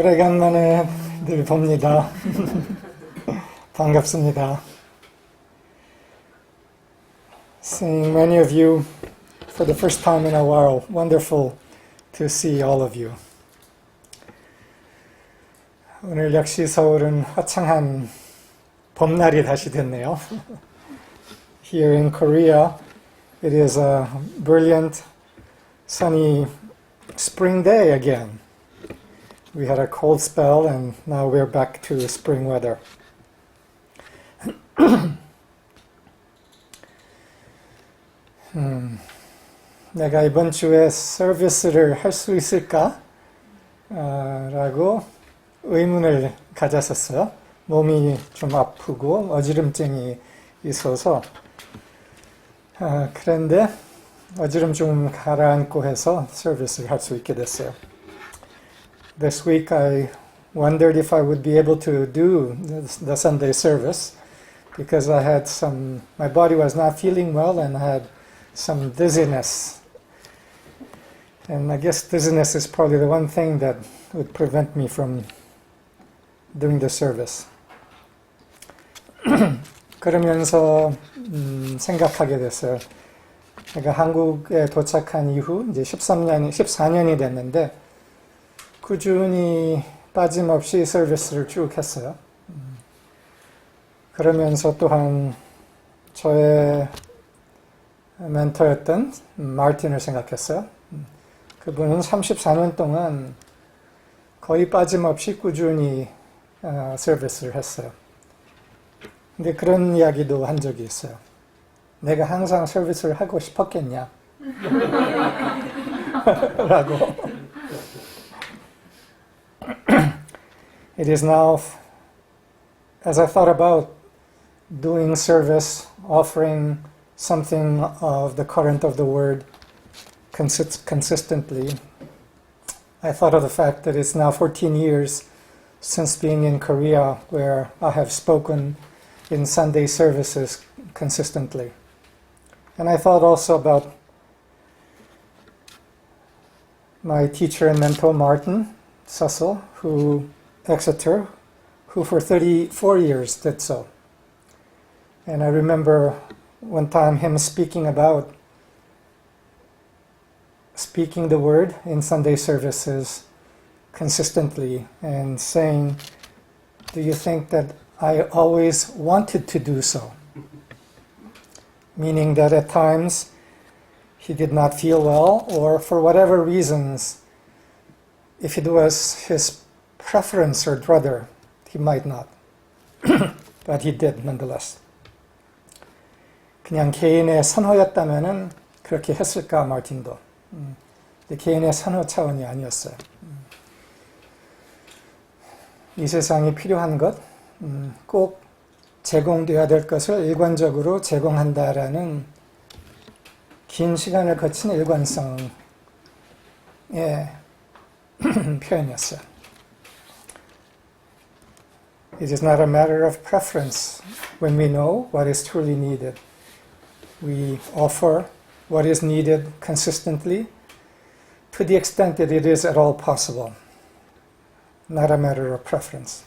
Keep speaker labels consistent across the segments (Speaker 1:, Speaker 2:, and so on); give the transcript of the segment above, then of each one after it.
Speaker 1: 오래간만에 늘 봅니다. 반갑습니다. Seeing many of you for the first time in a while. Wonderful to see all of you. 오늘 역시 서울은 화창한 봄날이 다시 됐네요. Here in Korea, it is a brilliant, sunny spring day again. We had a cold spell and now we're back to spring weather. 내가 이번 주에 서비스를 할 수 있을까? 라고 의문을 가졌었어요. 몸이 좀 아프고 어지럼증이 있어서 그런데 어지럼 좀 가라앉고 해서 서비스를 할 수 있게 됐어요. This week I wondered if I would be able to do the Sunday service because I had my body was not feeling well and I had some dizziness. And I guess dizziness is probably the one thing that would prevent me from doing the service. 그러면서 생각하게 됐어요. 제가 한국에 도착한 이후 이제 14년이 됐는데 꾸준히 빠짐없이 서비스를 쭉 했어요. 그러면서 또한 저의 멘토였던 마틴을 생각했어요. 그분은 34년 동안 거의 빠짐없이 꾸준히 서비스를 했어요. 근데 그런 이야기도 한 적이 있어요. 내가 항상 서비스를 하고 싶었겠냐? 라고. It is now, as I thought about doing service, offering something of the current of the word consistently, I thought of the fact that it's now 14 years since being in Korea, where I have spoken in Sunday services consistently. And I thought also about my teacher and mentor, Martin Cecil, Exeter, who for 34 years did so. And I remember one time him speaking about speaking the word in Sunday services consistently and saying, do you think that I always wanted to do so? Meaning that at times he did not feel well, or for whatever reasons, if it was his preference or brother, he might not. But he did nonetheless. 그냥 개인의 선호였다면은 그렇게 했을까, 마틴도. 개인의 선호 차원이 아니었어요. 이 세상이 필요한 것, 꼭 제공되어야 될 것을 일관적으로 제공한다라는 긴 시간을 거친 일관성의 표현이었어요. It is not a matter of preference when we know what is truly needed. We offer what is needed consistently to the extent that it is at all possible. Not a matter of preference.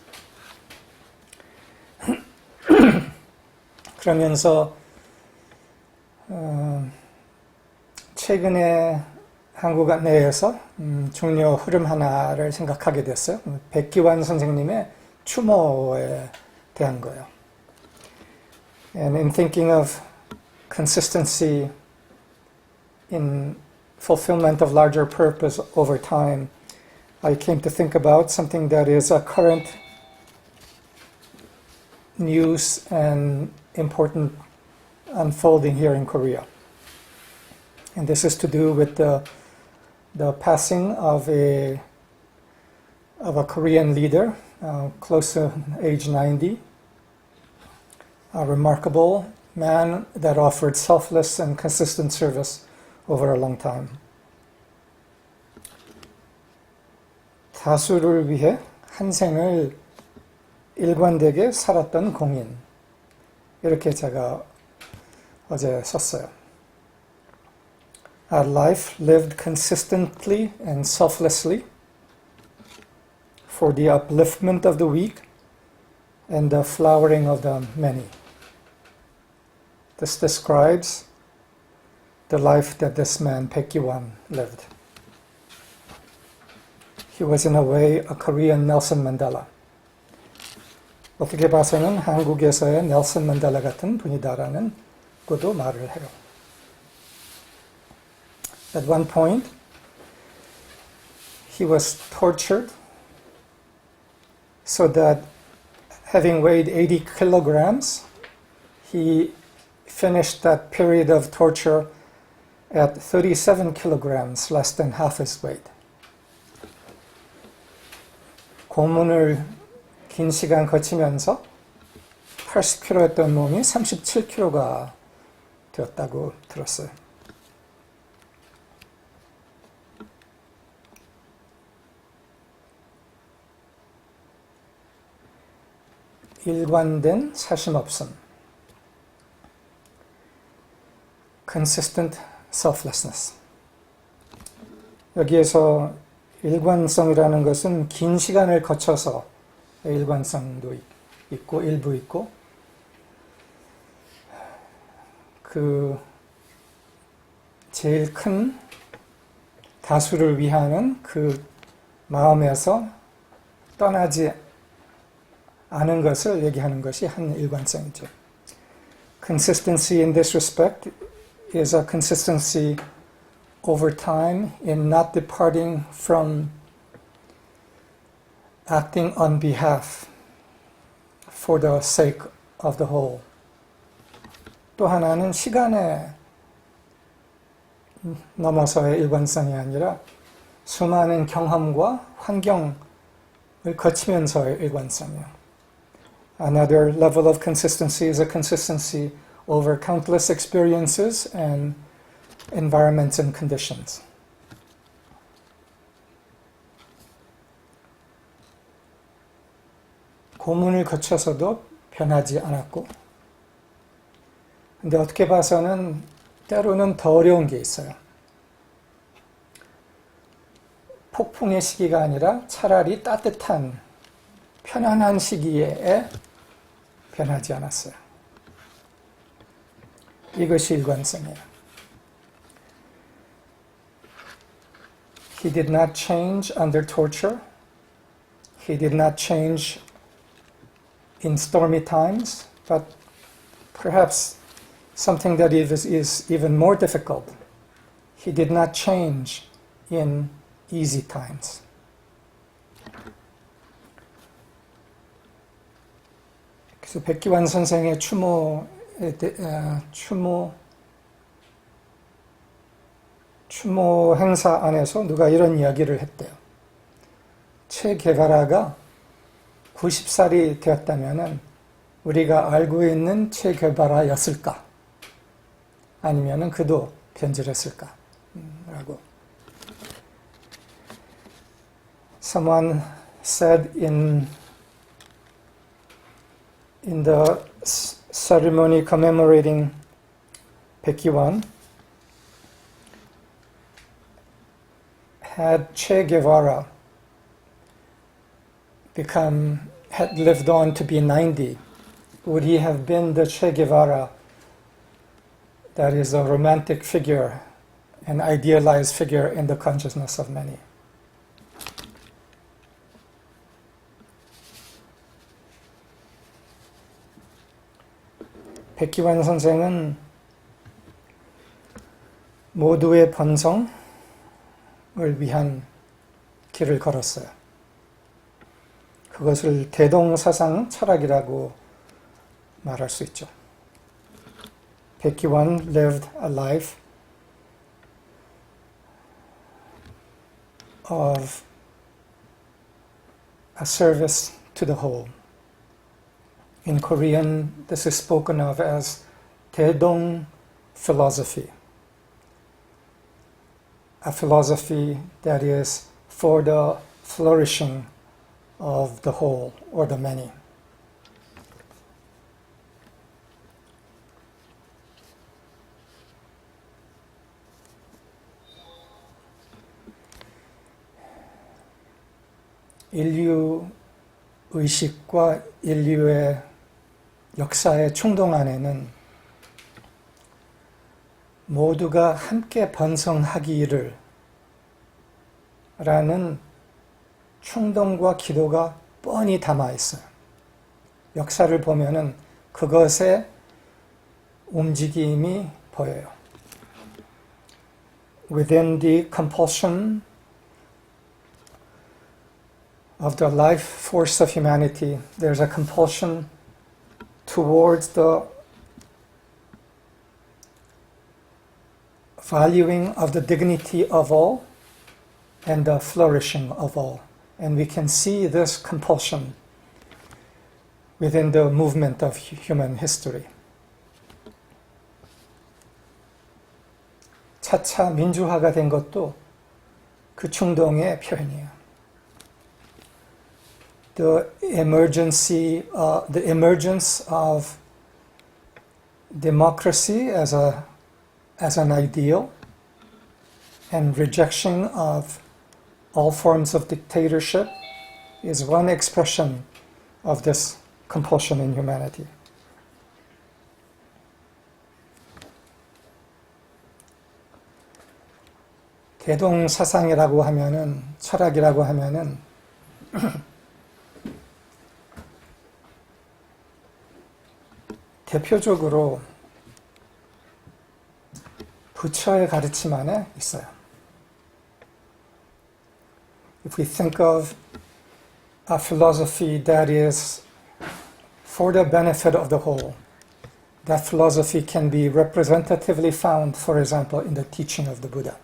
Speaker 1: 그러면서 최근에 한국 내에서 중요 흐름 하나를 생각하게 됐어요. 백기환 선생님의 추모에 대한 거예요. And in thinking of consistency in fulfillment of larger purpose over time, I came to think about something that is a current news and important unfolding here in Korea. And this is to do with the passing of a Korean leader, close to age 90, a remarkable man that offered selfless and consistent service over a long time. 다수를 위해 한 생을 일관되게 살았던 공인. 이렇게 제가 어제 썼어요. A life lived consistently and selflessly for the upliftment of the weak and the flowering of the many. This describes the life that this man, Baekhyun, lived. He was in a way a Korean Nelson Mandela. 어떻게 봐서는 한국에서의 넬슨 만델라 같은 분이다라는 것도 말을 해요. At one point, he was tortured so that having weighed 80 kilograms, he finished that period of torture at 37 kilograms, less than half his weight. 고문을 긴 시간 거치면서 80kg였던 몸이 37kg가 되었다고 들었어요. 일관된 사심 없음. Consistent selflessness. 여기에서 일관성이라는 것은 긴 시간을 거쳐서 일관성도 있고 일부 있고 그 제일 큰 다수를 위하는 그 마음에서 떠나지 않은 것을 얘기하는 것이 한 일관성이죠. Consistency in this respect is a consistency over time in not departing from acting on behalf for the sake of the whole. 또 하나는 시간에 넘어서의 일관성이 아니라 수많은 경험과 환경을 거치면서의 일관성이요. Another level of consistency is a consistency over countless experiences and environments and conditions. 고문을 거쳐서도 변하지 않았고, 근데 어떻게 봐서는 때로는 더 어려운 게 있어요. 폭풍의 시기가 아니라 차라리 따뜻한 편안한 시기에 변하지 않았어요. 이것이 일관성이에요. He did not change under torture. He did not change in stormy times, but perhaps something that is even more difficult. He did not change in easy times. 그래서 백기환 선생의 추모 행사 안에서 누가 이런 이야기를 했대요. 체 게바라가 90살이 되었다면 우리가 알고 있는 체 게바라였을까? 아니면 그도 변질했을까? 라고. Someone said in the ceremony commemorating Baekhyun, had Che Guevara had lived on to be 90, would he have been the Che Guevara that is a romantic figure, an idealized figure in the consciousness of many? 백기환 선생은 모두의 번성을 위한 길을 걸었어요. 그것을 대동사상 철학이라고 말할 수 있죠. 백기환 lived a life of a service to the whole. In Korean, this is spoken of as Daedong philosophy, a philosophy that is for the flourishing of the whole or the many. 인류 의식과 인류의 역사의 충동 안에는 모두가 함께 번성하기를 라는 충동과 기도가 뻔히 담아 있어요. 역사를 보면은 그것의 움직임이 보여요. Within the compulsion of the life force of humanity, there's a compulsion towards the valuing of the dignity of all and the flourishing of all. And we can see this compulsion within the movement of human history. 차차 민주화가 된 것도 그 충동의 표현이에요. The emergence of democracy as an ideal and rejection of all forms of dictatorship is one expression of this compulsion in humanity. 대동 사상이라고 하면은, 철학이라고 하면은 대표적으로 부처의 가르침 안에 있어요. If we think of a philosophy that is for the benefit of the whole, that philosophy can be representatively found, for example, in the teaching of the Buddha.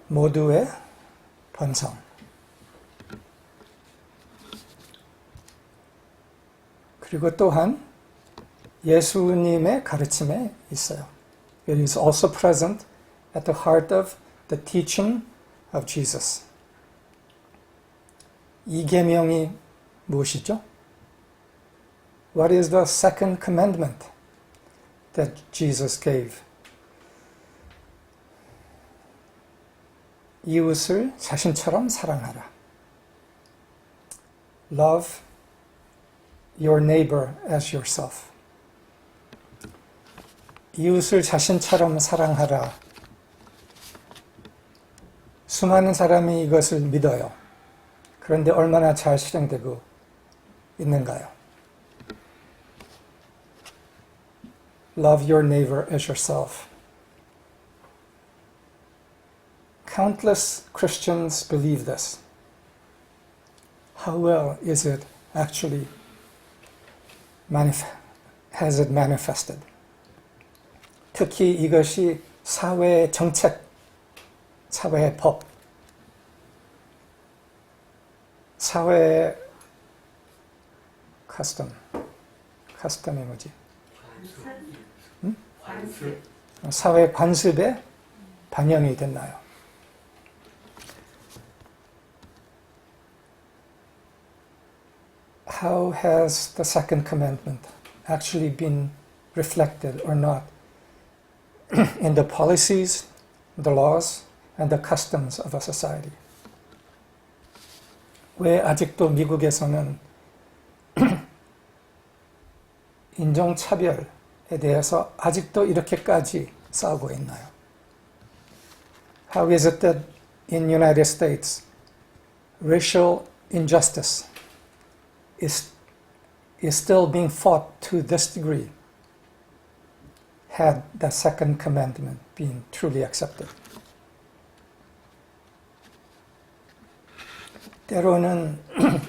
Speaker 1: 모두의 번성. 그리고 또한 예수님의 가르침에 있어요. It is also present at the heart of the teaching of Jesus. 이 계명이 무엇이죠? What is the second commandment that Jesus gave? 이웃을 자신처럼 사랑하라. Love your neighbor as yourself. 이웃을 자신처럼 사랑하라. 수많은 사람이 이것을 믿어요. 그런데 얼마나 잘 실행되고 있는가요? Love your neighbor as yourself. Countless Christians believe this. How well is it actually has it manifested? 특히 이것이 사회의 정책, 사회의 법, 사회의 custom이 뭐지? 관습. 사회 관습에 반영이 됐나요? How has the second commandment actually been reflected or not in the policies, the laws, and the customs of a society? 왜 아직도 미국에서는 인종차별에 대해서 아직도 이렇게까지 싸우고 있나요? How is it that in United States racial injustice is still being fought to this degree had the second commandment been truly accepted? 때로는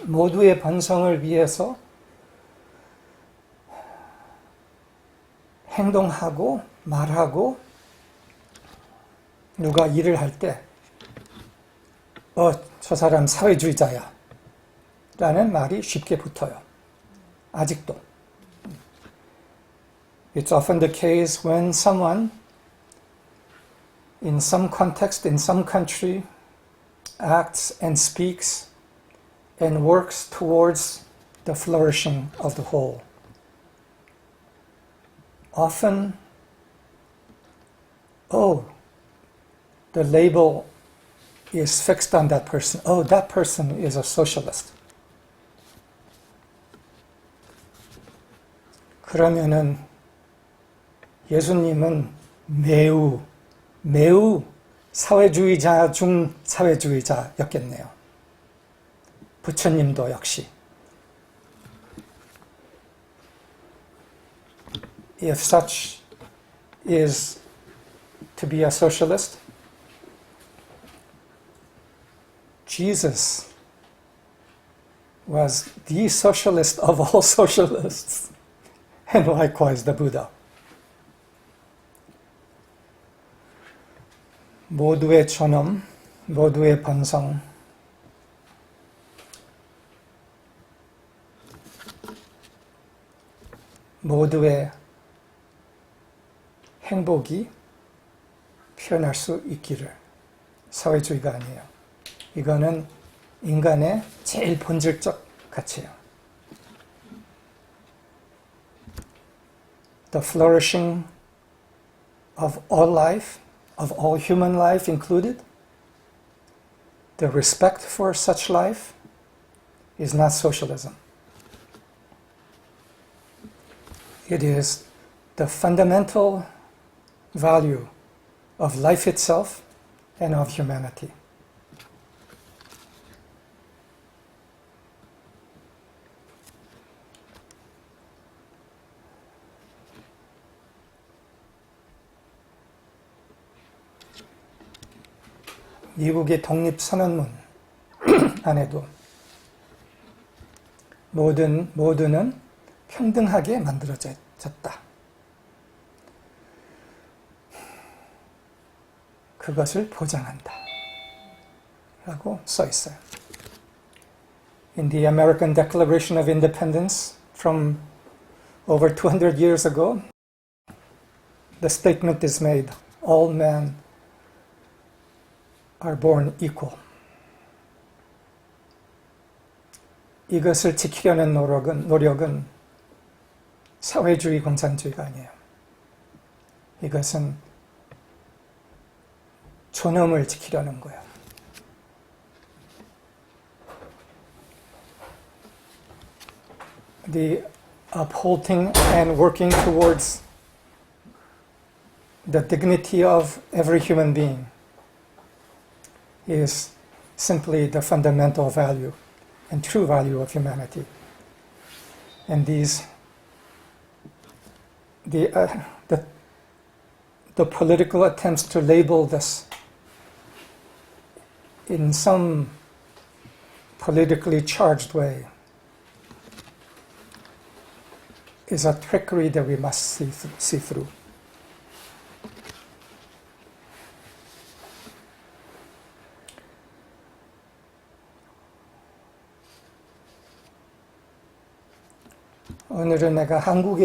Speaker 1: 모두의 번성을 위해서 행동하고 말하고 누가 일을 할 때 저 사람 사회주의자야 라는 말이 쉽게 붙어요. 아직도. It's often the case when someone in some context, in some country, acts and speaks and works towards the flourishing of the whole. Often, the label is fixed on that person. Oh, that person is a socialist. 그러면은 예수님은 매우 사회주의자 중 사회주의자였겠네요. 부처님도 역시. If such is to be a socialist, Jesus was the socialist of all socialists, and likewise the Buddha. 모두의 존엄, 모두의 번성, 모두의 행복이 표현할 수 있기를. 사회주의가 아니에요. 이거는 인간의 제일 본질적 가치예요. The flourishing of all life, of all human life included, the respect for such life is not socialism. It is the fundamental value of life itself and of humanity. 미국의 독립선언문 안에도 모두는 평등하게 만들어졌다. 그것을 보장한다. 라고 써 있어요. In the American Declaration of Independence from over 200 years ago, the statement is made, all men are born equal. 이것을 지키려는 노력은 사회주의 공산주의가 아니에요. 이것은 존엄을 지키려는 거예요. The upholding and working towards the dignity of every human being is simply the fundamental value and true value of humanity. And the political attempts to label this in some politically charged way is a trickery that we must see through. 오늘은 내가 한국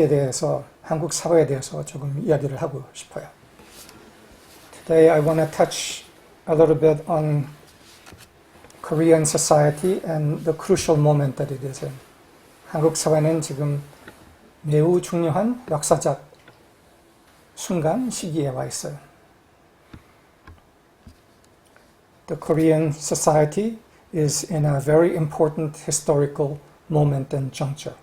Speaker 1: 사회에 대해서 조금 이야기를 하고 싶어요. Today I want to touch a little bit on Korean society and the crucial moment that it is in. 한국 사회는 지금 매우 중요한 역사적 순간 시기에 와 있어요. The Korean society is in a very important historical moment and juncture.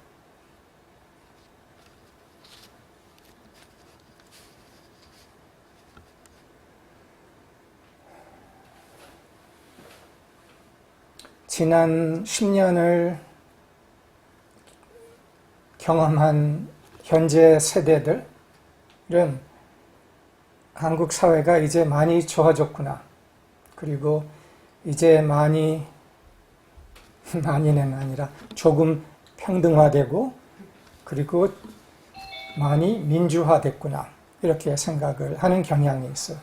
Speaker 1: 지난 10년을 경험한 현재 세대들은 한국 사회가 이제 많이 좋아졌구나. 그리고 이제 많이는 아니라 조금 평등화되고 그리고 많이 민주화됐구나. 이렇게 생각을 하는 경향이 있어요.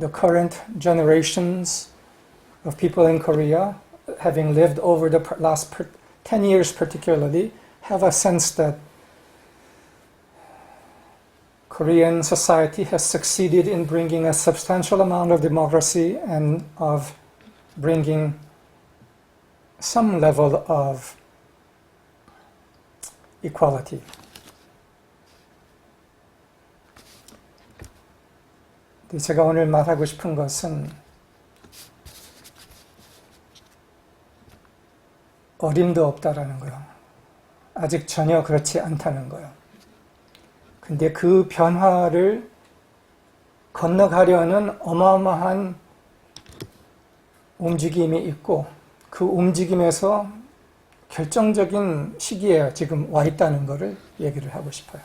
Speaker 1: The current generations of people in Korea, having lived over the last 10 years particularly, have a sense that Korean society has succeeded in bringing a substantial amount of democracy and of bringing some level of equality. 제가 오늘 말하고 싶은 것은 어림도 없다라는 거예요. 아직 전혀 그렇지 않다는 거예요. 근데 그 변화를 건너가려는 어마어마한 움직임이 있고 그 움직임에서 결정적인 시기에 지금 와 있다는 것을 얘기를 하고 싶어요.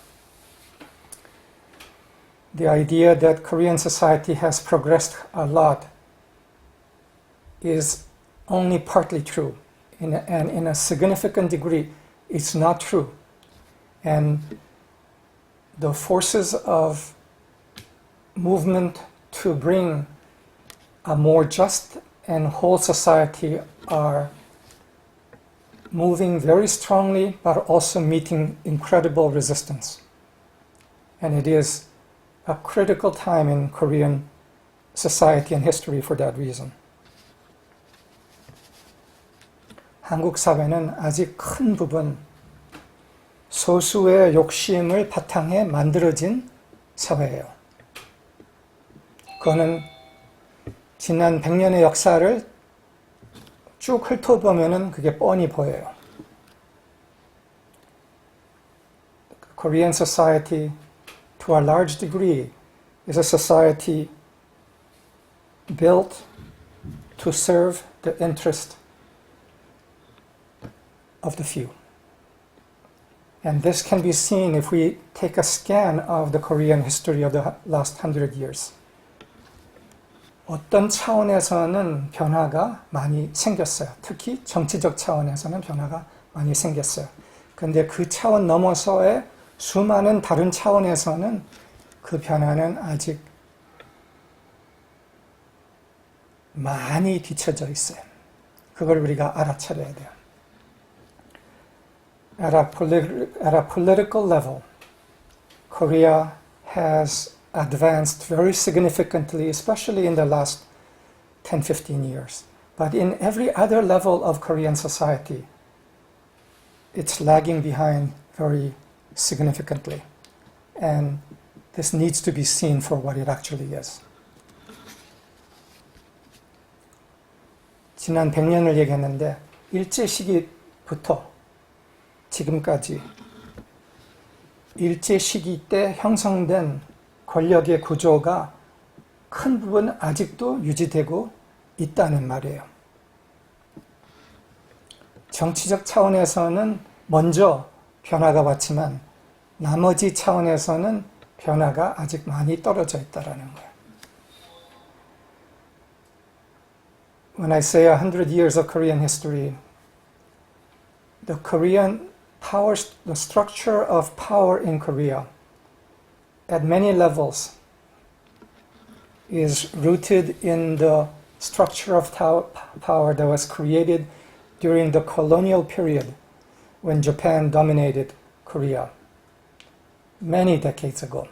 Speaker 1: The idea that Korean society has progressed a lot is only partly true. And in a significant degree, it's not true. And the forces of movement to bring a more just and whole society are moving very strongly, but also meeting incredible resistance. And it is a critical time in Korean society and history for that reason. 한국 사회는 아직 큰 부분 소수의 욕심을 바탕에 만들어진 사회예요. 그거는 지난 100년의 역사를 쭉 훑어보면 그게 뻔히 보여요. Korean society, to a large degree, is a society built to serve the interest of the few. And this can be seen if we take a scan of the Korean history of the last 100 years. 어떤 차원에서는 변화가 많이 생겼어요. 특히 정치적 차원에서는 변화가 많이 생겼어요. 그런데 그 차원 넘어서의 수많은 다른 차원에서는 그 변화는 아직 많이 뒤쳐져 있어요. 그걸 우리가 알아차려야 돼요. At a political level, Korea has advanced very significantly, especially in the last 10-15 years. But in every other level of Korean society, it's lagging behind very significantly. And this needs to be seen for what it actually is. 지난 100년을 얘기했는데 일제 시기부터 지금까지 일제 시기 때 형성된 권력의 구조가 큰 부분 아직도 유지되고 있다는 말이에요. 정치적 차원에서는 먼저 변화가 왔지만 나머지 차원에서는 변화가 아직 많이 떨어져 있다는 거예요. When I say 100 years of Korean history, the Korean power, the structure of power in Korea at many levels is rooted in the structure of power that was created during the colonial period when Japan dominated Korea many decades ago.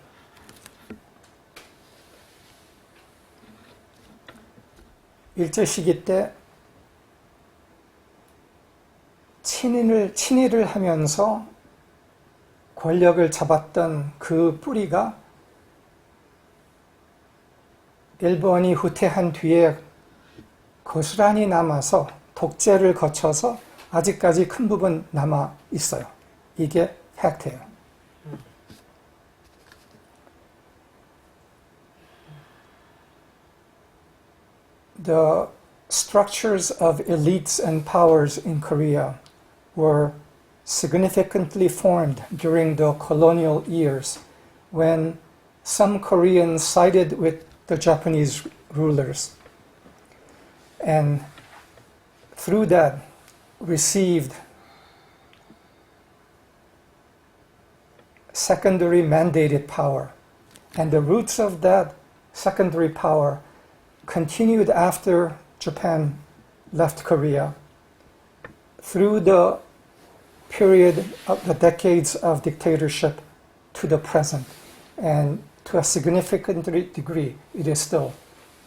Speaker 1: 일제 시기 때 친일을 하면서 권력을 잡았던 그 뿌리가 일본이 후퇴한 뒤에 고스란히 남아서 독재를 거쳐서 아직까지 큰 부분 남아 있어요. 이게 팩트예요. The structures of elites and powers in Korea were significantly formed during the colonial years when some Koreans sided with the Japanese rulers and through that received secondary mandated power. And the roots of that secondary power continued after Japan left Korea through the period of the decades of dictatorship to the present. And to a significant degree, it is still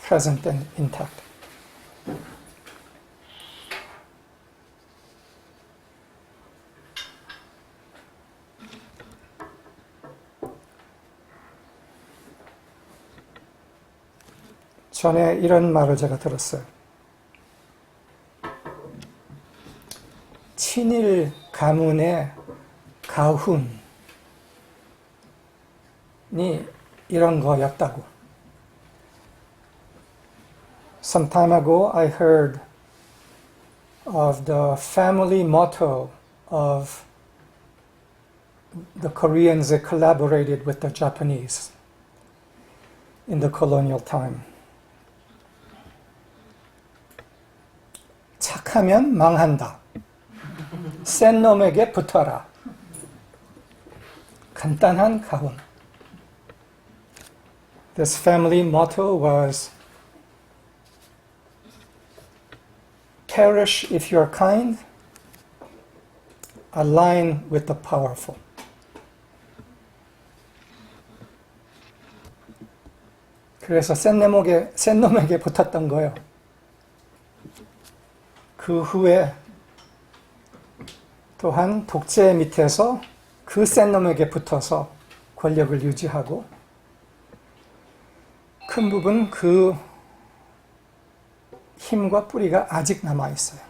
Speaker 1: present and intact. 전에 이런 말을 제가 들었어요. 친일 가문의 가훈이 이런 거였다고. Some time ago I heard of the family motto of the Koreans that collaborated with the Japanese in the colonial time. 착하면 망한다. 센 놈에게 붙어라. 간단한 가훈. This family motto was perish if you're kind, align with the powerful. 그래서 센 놈에게 붙었던 거예요. 그 후에 또한 독재 밑에서 그 센 놈에게 붙어서 권력을 유지하고 큰 부분 그 힘과 뿌리가 아직 남아 있어요.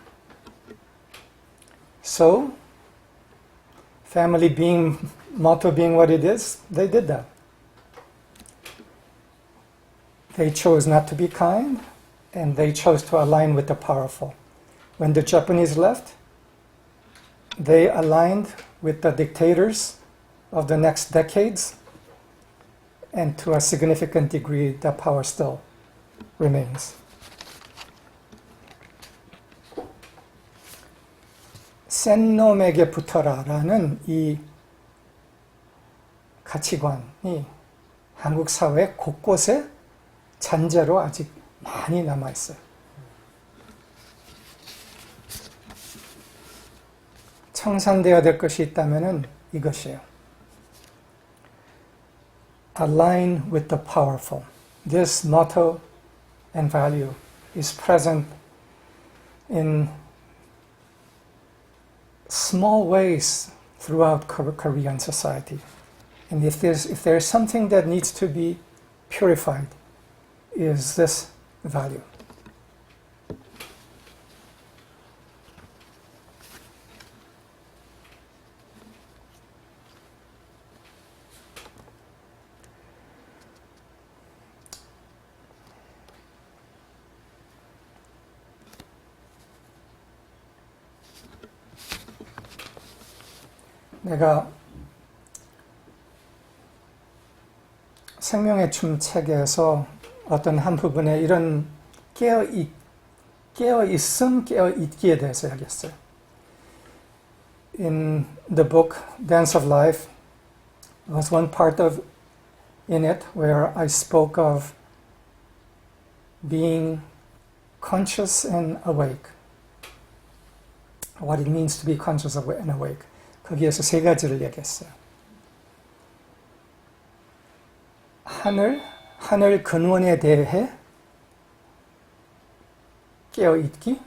Speaker 1: So, family being, motto being what it is, they did that. They chose not to be kind, and they chose to align with the powerful. When the Japanese left, they aligned with the dictators of the next decades, and to a significant degree, the power still remains. 센 놈에게 붙어라라는 이 가치관이 한국 사회 곳곳에 잔재로 아직 많이 남아있어요. 청산되어야 될 것이 있다면 이것이에요. Align with the powerful. This motto and value is present in small ways throughout Korean society. And if there's something that needs to be purified, is this value. 내가 생명의 춤 책에서 어떤 한 부분에 이런 깨어있음, 깨어있기에 대해서 이야기했어요. In the book Dance of Life, there was one part in it where I spoke of being conscious and awake. What it means to be conscious and awake. 거기에서 세 가지를 얘기했어요. 하늘 근원에 대해 깨어있기,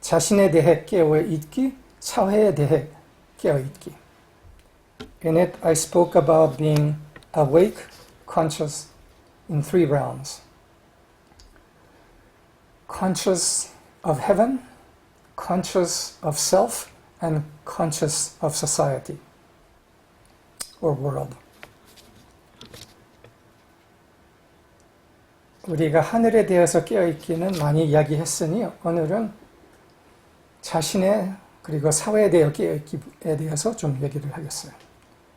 Speaker 1: 자신에 대해 깨어있기, 사회에 대해 깨어있기. In it, I spoke about being awake, conscious in three realms. Conscious of heaven, conscious of self, and conscious of society or world. 우리가 하늘에 대해서 깨어있기는 많이 이야기했으니 오늘은 자신의 그리고 사회에 대해 깨어있기에 대해서 좀 얘기를 하겠어요.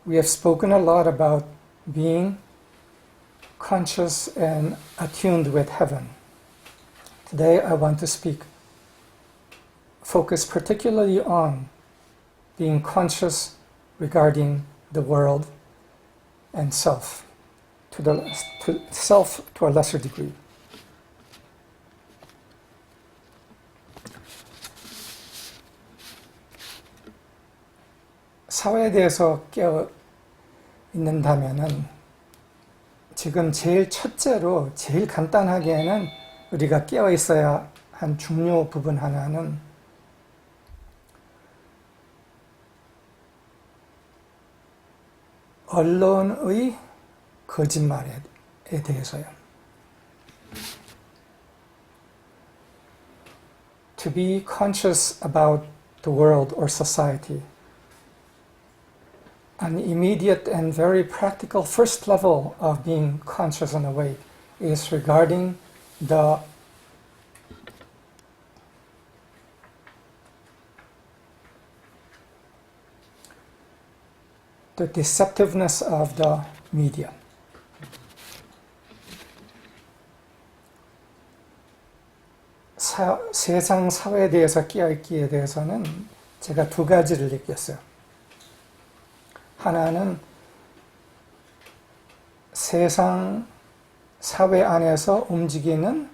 Speaker 1: We have spoken a lot about being conscious and attuned with heaven. Today I want to focus particularly on being conscious regarding the world and self, self to a lesser degree. 사회에 대해서 깨어 있는다면은 지금 첫째로 제일 간단하게는 우리가 깨어 있어야 한 중요 부분 하나는 언론의 거짓말에 대해서요. to be conscious about the world or society. An immediate and very practical first level of being conscious and awake is regarding the deceptiveness of the media. 세상 사회에 대해서 끼어있기에 대해서는 제가 두 가지를 느꼈어요. 하나는 세상 사회 안에서 움직이는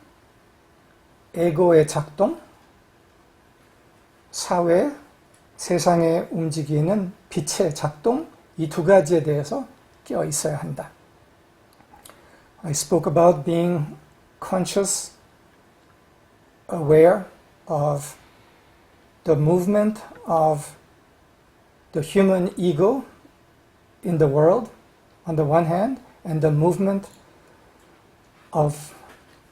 Speaker 1: 에고의 작동, 세상에 움직이는 빛의 작동, 이 두 가지에 대해서 끼어 있어야 한다. I spoke about being conscious, aware of the movement of the human ego in the world, on the one hand, and the movement of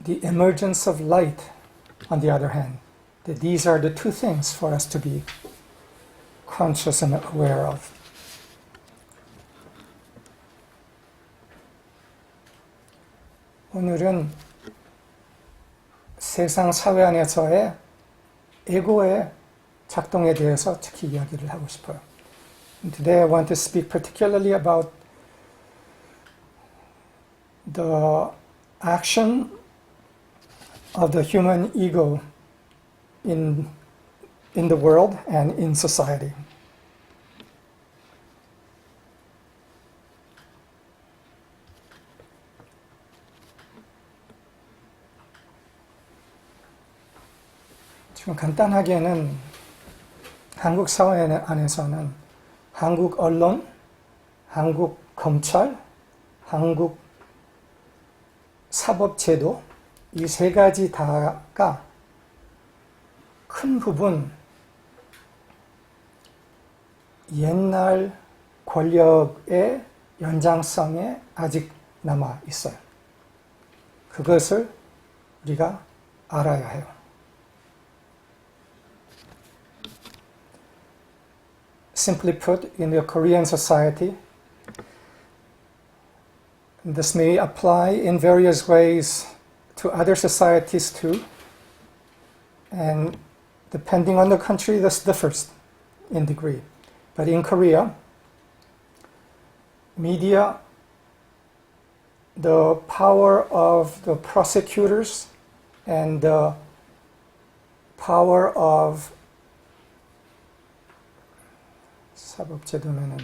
Speaker 1: the emergence of light, on the other hand. That these are the two things for us to be conscious and aware of. 오늘은 세상 사회 안에서의 에고의 작동에 대해서 특히 이야기를 하고 싶어요. And today I want to speak particularly about the action of the human ego in the world and in society. 지금 간단하게는 한국 사회 안에서는 한국 언론, 한국 검찰, 한국 사법제도 이 세 가지 다가 큰 부분 옛날 권력의 연장성에 아직 남아 있어요. 그것을 우리가 알아야 해요. Simply put, in the Korean society, this may apply in various ways to other societies too, and depending on the country, this differs in degree. But in Korea, media, the power of the prosecutors and the power of 사법제도면은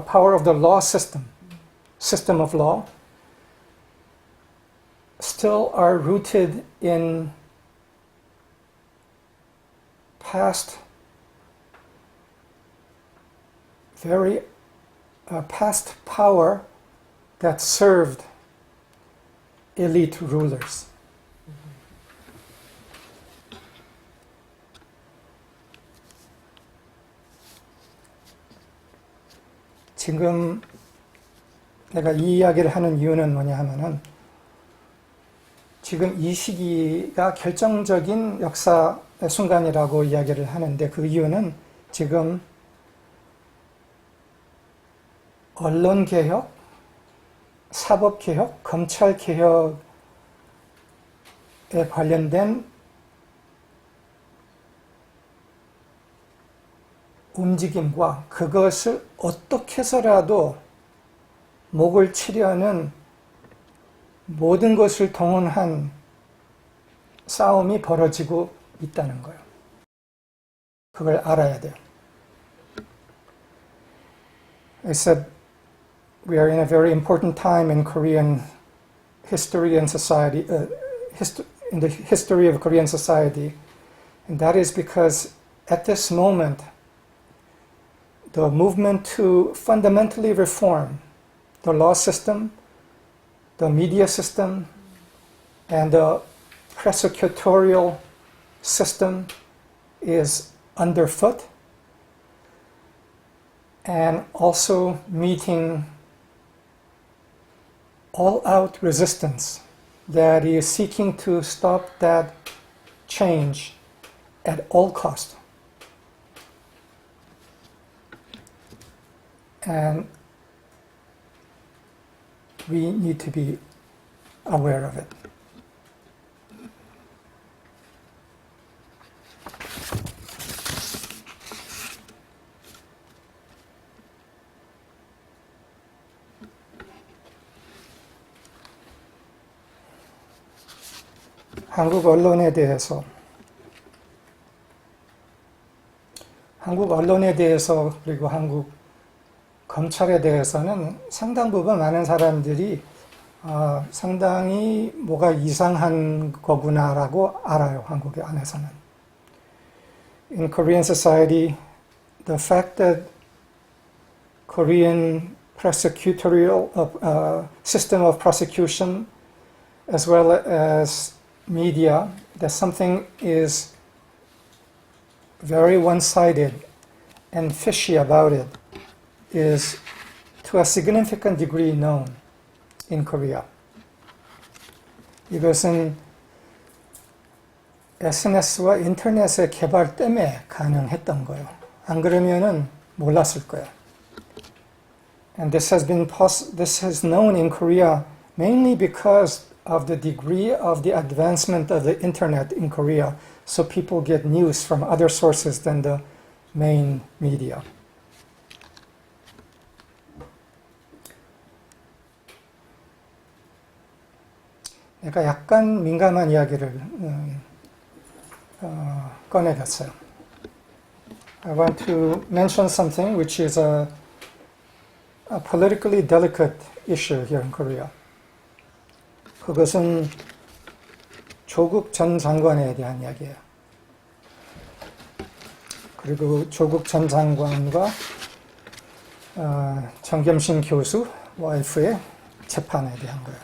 Speaker 1: power of the law system of law, still are rooted in past power that served elite rulers. 지금 내가 이 이야기를 하는 이유는 뭐냐 하면은 지금 이 시기가 결정적인 역사의 순간이라고 이야기를 하는데 그 이유는 지금 언론개혁, 사법개혁, 검찰개혁에 관련된 움직임과 그것을 어떻게 해서라도 목을 치려는 모든 것을 동원한 싸움이 벌어지고 있다는 거예요. 그걸 알아야 돼요. I said we are in a very important time in Korean history and society, in the history of Korean society, and that is because at this moment the movement to fundamentally reform the law system, the media system, and the prosecutorial system is underfoot and also meeting all-out resistance that is seeking to stop that change at all cost. And we need to be aware of it. 한국 언론에 대해서 그리고 한국 검찰에 대해서는 상당 부분 많은 사람들이 상당히 뭐가 이상한 거구나라고 알아요. 한국 안에서는. In Korean society, the fact that Korean prosecutorial system of prosecution as well as media, that something is very one-sided and fishy about it is to a significant degree known in Korea. 이것은 SNS와 인터넷의 개발 때문에 가능했던 거예요. 안 그러면은 몰랐을 거예요. And this has known in Korea mainly because of the degree of the advancement of the internet in Korea, so people get news from other sources than the main media. 내가 약간 민감한 이야기를 꺼내봤어요. I want to mention something which is a politically delicate issue here in Korea. 그것은 조국 전 장관에 대한 이야기예요. 그리고 조국 전 장관과 정겸신 교수 와이프의 재판에 대한 거예요.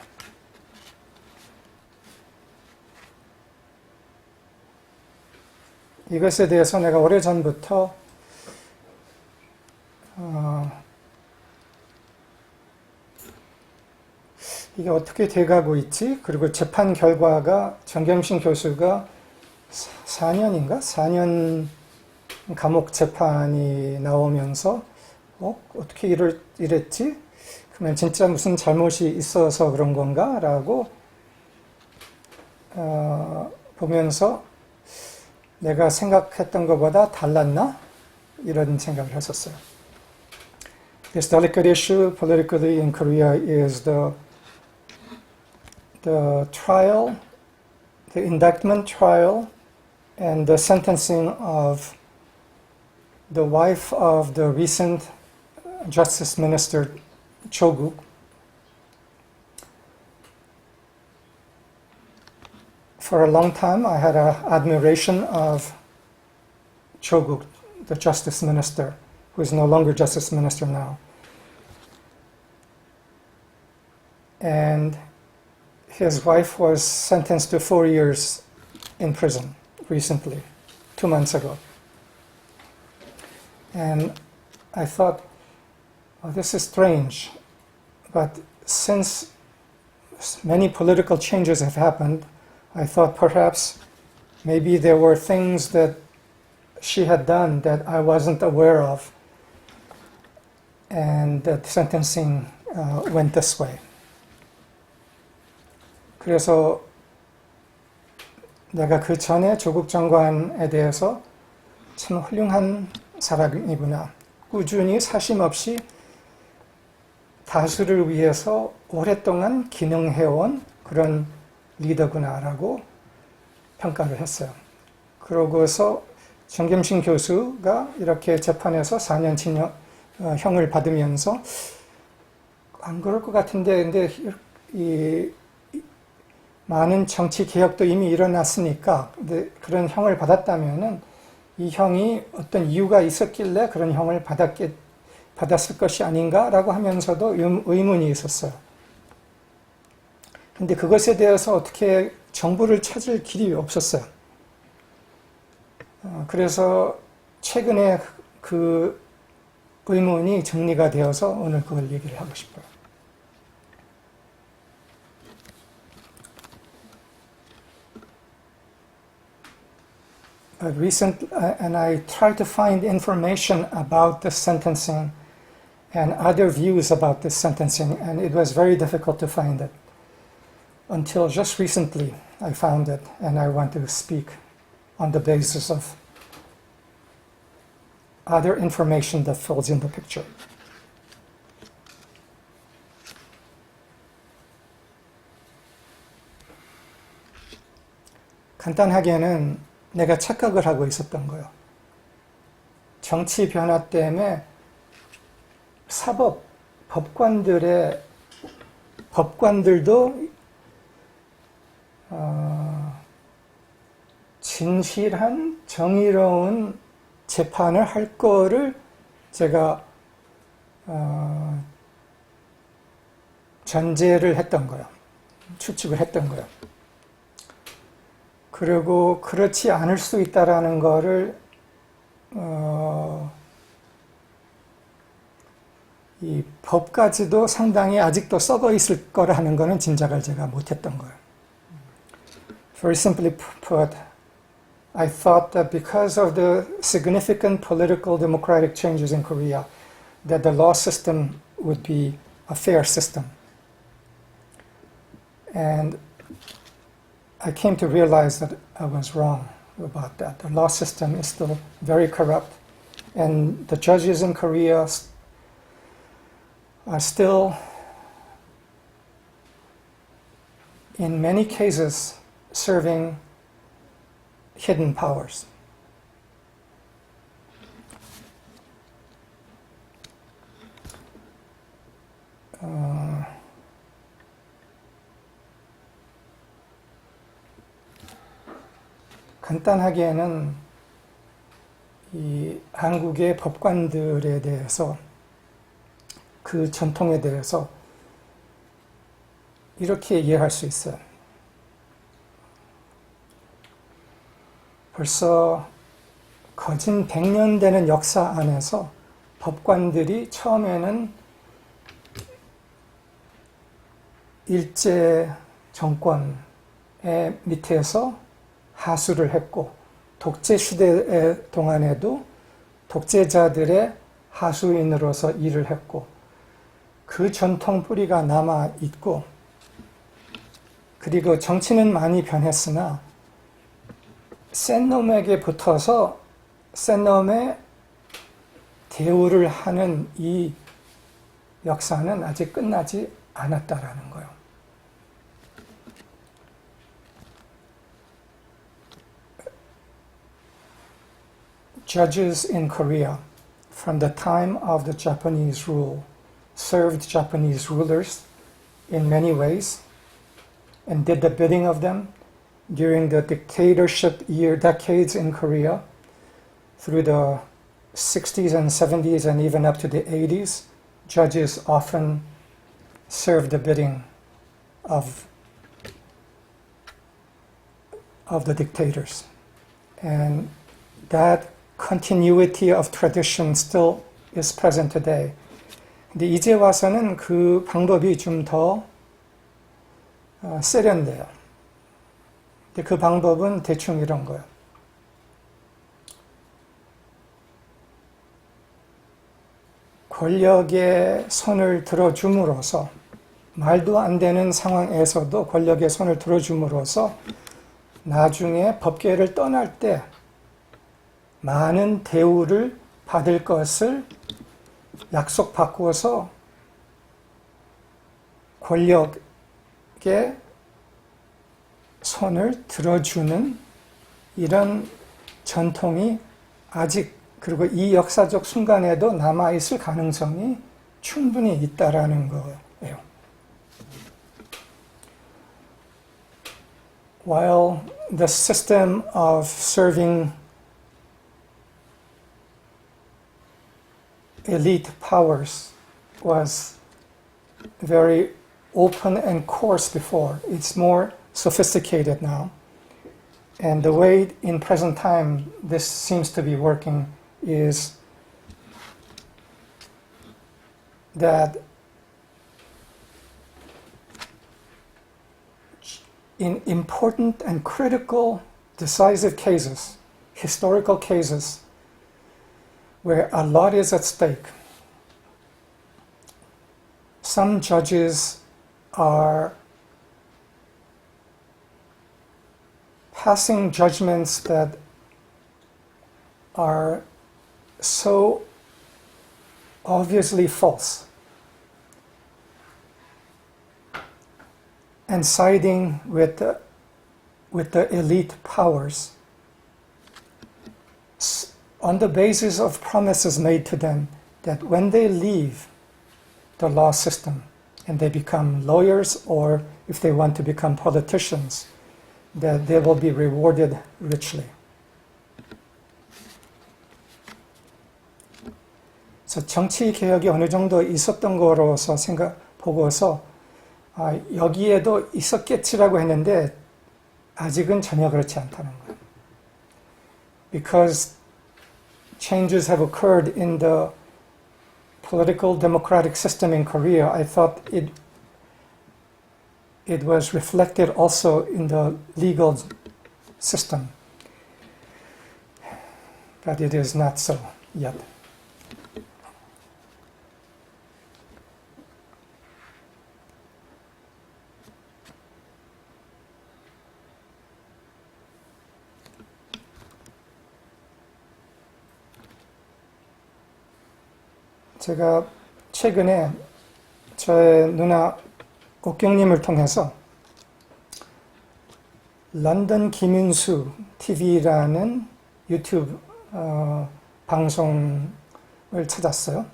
Speaker 1: 이것에 대해서 내가 오래전부터 이게 어떻게 돼가고 있지? 그리고 재판 결과가 정겸신 교수가 4년인가? 4년 감옥 재판이 나오면서 어떻게 이랬지? 그러면 진짜 무슨 잘못이 있어서 그런 건가? 라고 보면서 내가 생각했던 것보다 달랐나? 이런 생각을 했었어요. This delicate issue politically in Korea is the trial, the indictment trial, and the sentencing of the wife of the recent Justice Minister Cho Guk. For a long time, I had an admiration of Cho Guk, the Justice Minister, who is no longer Justice Minister now. And his wife was sentenced to 4 years in prison recently, 2 months ago. And I thought, oh, this is strange. But since many political changes have happened, I thought perhaps maybe there were things that she had done that I wasn't aware of, and that sentencing went this way. 그래서 내가 그 전에 조국 장관에 대해서 참 훌륭한 사람이구나. 꾸준히 사심 없이 다수를 위해서 오랫동안 기능해온 그런 리더구나라고 평가를 했어요. 그러고서 정겸신 교수가 이렇게 재판에서 4년 형을 받으면서 안 그럴 것 같은데, 근데 이 많은 정치 개혁도 이미 일어났으니까 그런 형을 받았다면은 이 형이 어떤 이유가 있었길래 그런 형을 받았을 것이 아닌가라고 하면서도 의문이 있었어요. 근데 그것에 대해서 어떻게 정보를 찾을 길이 없었어요. 그래서 최근에 그 의문이 정리가 되어서 오늘 그걸 얘기를 하고 싶어요. and I tried to find information about the sentencing and other views about this sentencing, and it was very difficult to find it. Until just recently, I found it, and I want to speak on the basis of other information that fills in the picture. 간단하게는 내가 착각을 하고 있었던 거예요. 정치 변화 때문에 법관들도 진실한 정의로운 재판을 할 거를 제가 전제를 했던 거예요. 추측을 했던 거예요. 그리고 그렇지 않을 수 있다라는 거를 이 법까지도 상당히 아직도 썩어 있을 거라는 거는 짐작을 제가 못했던 거예요. Very simply put, I thought that because of the significant political democratic changes in Korea, that the law system would be a fair system. And I came to realize that I was wrong about that. The law system is still very corrupt, and the judges in Korea are still, in many cases, serving hidden powers. 간단하게는 이 한국의 법관들에 대해서 그 전통에 대해서 이렇게 이해할 수 있어요. 벌써 거진 100년 되는 역사 안에서 법관들이 처음에는 일제 정권의 밑에서 하수를 했고, 독재 시대 동안에도 독재자들의 하수인으로서 일을 했고, 그 전통 뿌리가 남아 있고, 그리고 정치는 많이 변했으나 센 놈에게 붙어서 센 놈의 대우를 하는 이 역사는 아직 끝나지 않았다라는 거예요. Judges in Korea, from the time of the Japanese rule, served Japanese rulers in many ways and did the bidding of them during the dictatorship decades in Korea through the 60s and 70s and even up to the 80s. Judges often served the bidding of the dictators. And that continuity of tradition still is present today. 근데 이제 와서는 그 방법이 좀 더 세련돼요. 근데 그 방법은 대충 이런 거예요. 권력의 손을 들어줌으로써, 말도 안 되는 상황에서도 권력의 손을 들어줌으로써 나중에 법계를 떠날 때 많은 대우를 받을 것을 약속받고서 권력의 손을 들어주는 이런 전통이 아직, 그리고 이 역사적 순간에도 남아있을 가능성이 충분히 있다라는 거예요. While the system of serving elite powers was very open and coarse before, it's more sophisticated now. And the way in present time this seems to be working is that in important and critical, decisive cases, historical cases where a lot is at stake. Some judges are passing judgments that are so obviously false and siding with the elite powers on the basis of promises made to them that when they leave the law system and they become lawyers, or if they want to become politicians, that they will be rewarded richly. 그래서 정치 개혁이 어느 정도 있었던 거로서 보고서 여기에도 있었겠지라고 했는데 아직은 전혀 그렇지 않다는 거예요. Because changes have occurred in the political democratic system in Korea, I thought it was reflected also in the legal system. But it is not so yet. 제가 최근에 저의 누나 옥경님을 통해서 런던 김인수 TV라는 유튜브 방송을 찾았어요.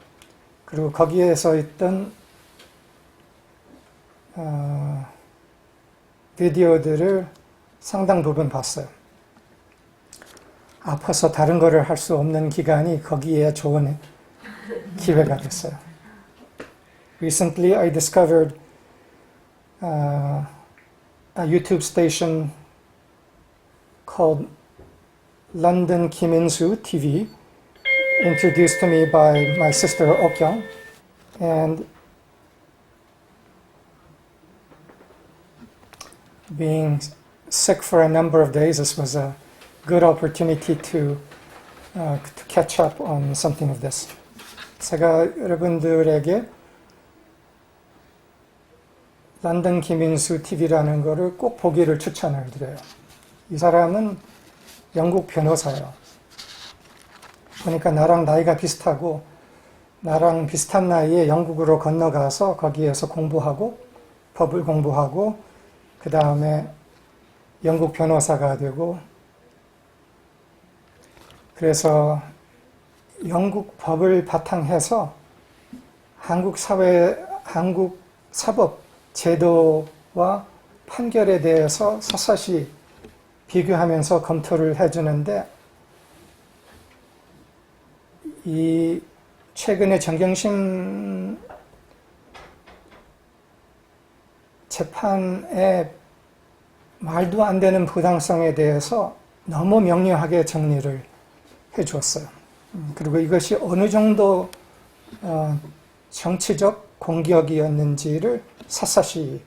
Speaker 1: 그리고 거기에서 있던 비디오들을 상당 부분 봤어요. 아파서 다른 거를 할 수 없는 기간이 거기에 좋은 기회가 됐어요. Recently I discovered a YouTube station called London Kim In-soo TV, introduced to me by my sister Ok-young, and being sick for a number of days, this was a good opportunity to catch up on something of this. 제가 여러분들에게 런던 김인수 TV라는 거를 꼭 보기를 추천을 드려요. 이 사람은 영국 변호사예요. 보니까 나랑 나이가 비슷하고 나랑 비슷한 나이에 영국으로 건너가서 거기에서 공부하고 법을 공부하고 그 다음에 영국 변호사가 되고 그래서 영국 법을 바탕해서 한국 사법 제도와 판결에 대해서 샅샅이 비교하면서 검토를 해주는데 이 최근에 정경심 재판의 말도 안 되는 부당성에 대해서 너무 명료하게 정리를 해주었어요. 그리고 이것이 어느 정도 정치적 공격이었는지를 샅샅이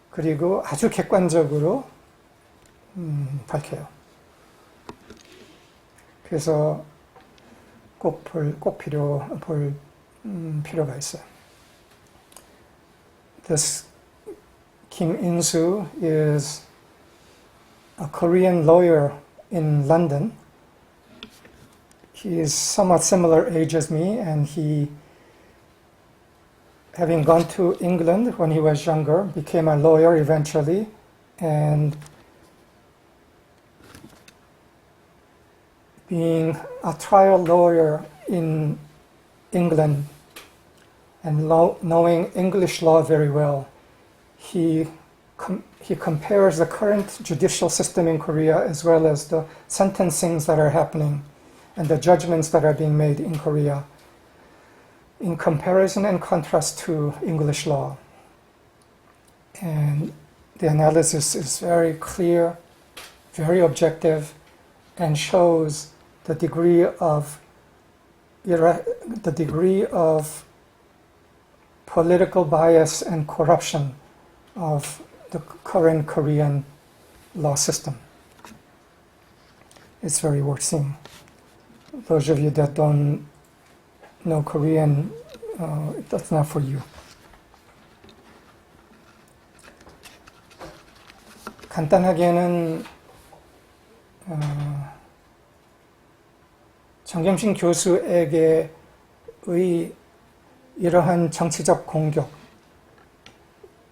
Speaker 1: 그리고 아주 객관적으로 밝혀요. 그래서 꼭 볼 필요가 있어요. This Kim In-soo is a Korean lawyer in London. He is somewhat similar age as me, and he, having gone to England when he was younger, became a lawyer eventually, and being a trial lawyer in England and knowing English law very well, he compares the current judicial system in Korea as well as the sentencings that are happening and the judgments that are being made in Korea in comparison and contrast to English law. And the analysis is very clear, very objective, and shows the degree of political bias and corruption of the current Korean law system. it's very worth seeing. Those of you that don't know Korean, that's not for you. 간단하게는 정경심 교수에게의 이러한 정치적 공격,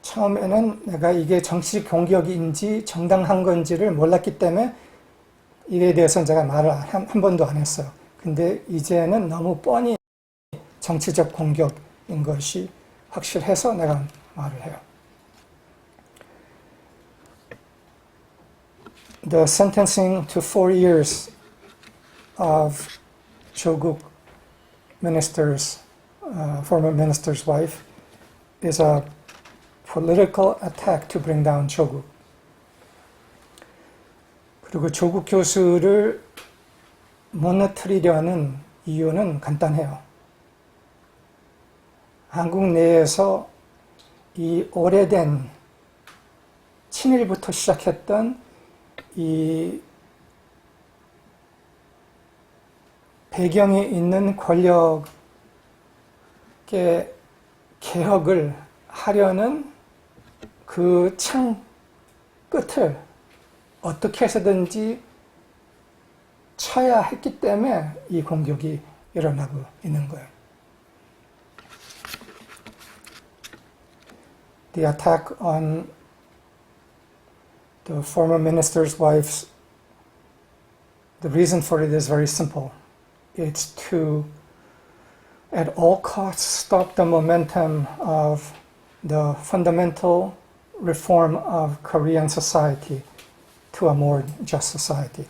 Speaker 1: 처음에는 내가 이게 정치적 공격인지 정당한 건지를 몰랐기 때문에 이에 대해서는 제가 말을 한 번도 안 했어요. 근데 이제는 너무 뻔히 정치적 공격인 것이 확실해서 내가 말을 해요. The sentencing to 4 years of Choguk minister's, former minister's wife is a political attack to bring down 조국. 그리고 조국 교수를 무너뜨리려는 이유는 간단해요. 한국 내에서 이 오래된 친일부터 시작했던 이 배경에 있는 권력의 개혁을 하려는 그 창 끝을 어떻게 해서든지 쳐야 했기 때문에 이 공격이 일어나고 있는 거예요. The attack on the former minister's wife, the reason for it is very simple. It's to, at all costs, stop the momentum of the fundamental reform of Korean society to a more just society.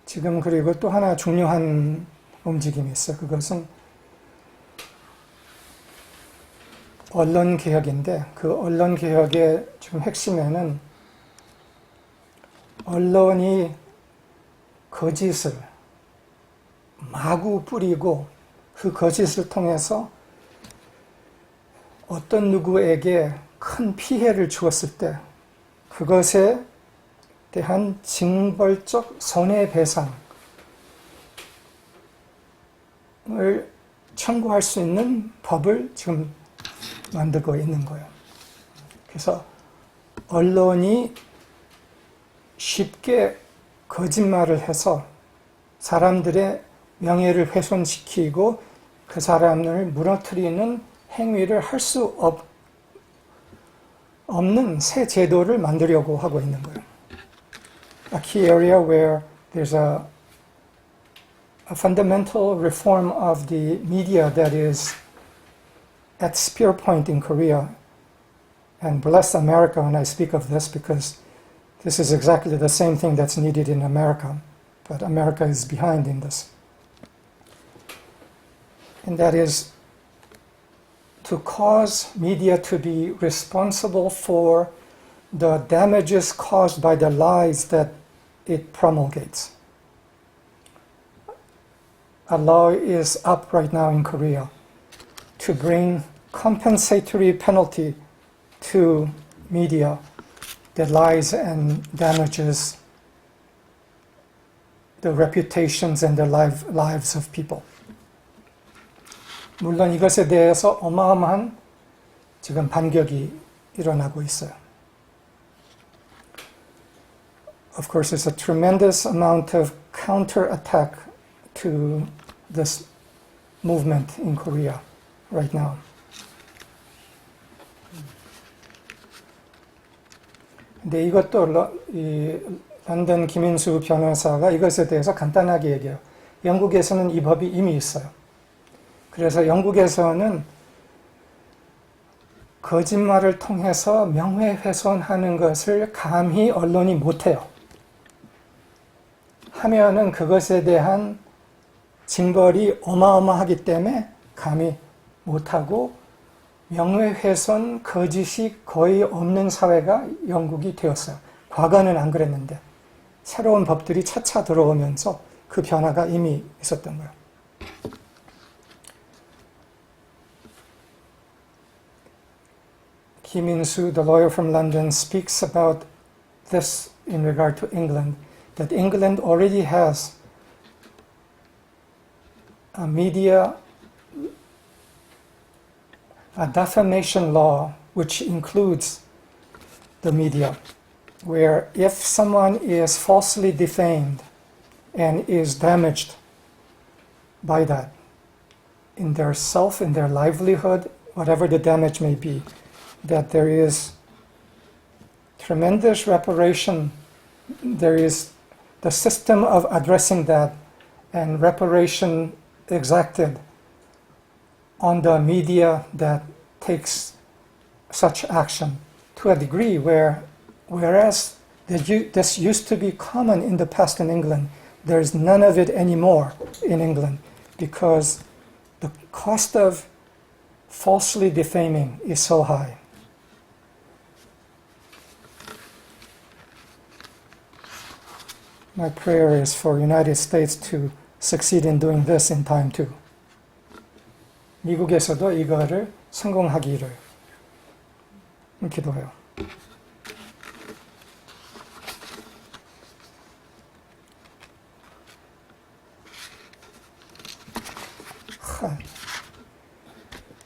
Speaker 1: 지금 그리고 또 하나 중요한 움직임이 있어요. 그것은 언론 개혁인데 그 언론 개혁의 지금 핵심에는 언론이 거짓을 마구 뿌리고 그 거짓을 통해서 어떤 누구에게 큰 피해를 주었을 때 그것에 대한 징벌적 손해배상을 청구할 수 있는 법을 지금 만들고 있는 거예요. 그래서 언론이 쉽게 거짓말을 해서 사람들의 명예를 훼손시키고 그 사람을 무너뜨리는 행위를 할 수 없는 새 제도를 만들려고 하고 있는 거예요. A key area where there's a fundamental reform of the media that is at spear point in Korea. And bless America when I speak of this because this is exactly the same thing that's needed in America. But America is behind in this. And that is to cause media to be responsible for the damages caused by the lies that it promulgates. A law is up right now in Korea to bring compensatory penalty to media that lies and damages the reputations and the lives of people. 물론 이것에 대해서 어마어마한 지금 반격이 일어나고 있어요. Of course, there's a tremendous amount of counterattack to this movement in Korea right now. 근데 이것도 런던 김인수 변호사가 이것에 대해서 간단하게 얘기해요. 영국에서는 이 법이 이미 있어요. 그래서 영국에서는 거짓말을 통해서 명예훼손하는 것을 감히 언론이 못해요. 하면은 그것에 대한 징벌이 어마어마하기 때문에 감히 못하고 명예훼손, 거짓이 거의 없는 사회가 영국이 되었어요. 과거는 안 그랬는데 새로운 법들이 차차 들어오면서 그 변화가 이미 있었던 거예요. Kim In-soo, the lawyer from London, speaks about this in regard to England, that England already has a defamation law which includes the media, where if someone is falsely defamed and is damaged by that, in their self, in their livelihood, whatever the damage may be, that there is tremendous reparation. There is the system of addressing that and reparation exacted on the media that takes such action to a degree whereas this used to be common in the past in England, there is none of it anymore in England because the cost of falsely defaming is so high. My prayer is for United States to succeed in doing this in time too. 미국에서도 이거를 성공하기를 기도해요.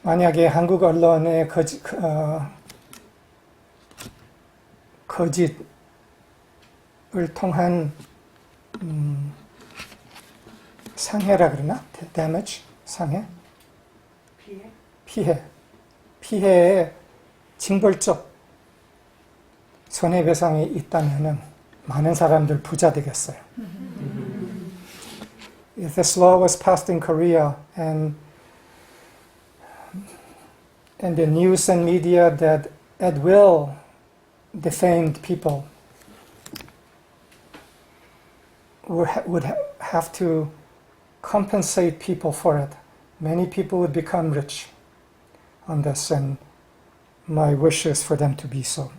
Speaker 1: 만약에 한국 언론의 거짓을 통한 상해라 그러나? damage? 상해? 피해의 징벌적 손해배상이 있다면 많은 사람들 부자 되겠어요. If this law was passed in Korea and the news and media that at will defamed people would have to compensate people for it. Many people would become rich on this, and my wish is for them to be so.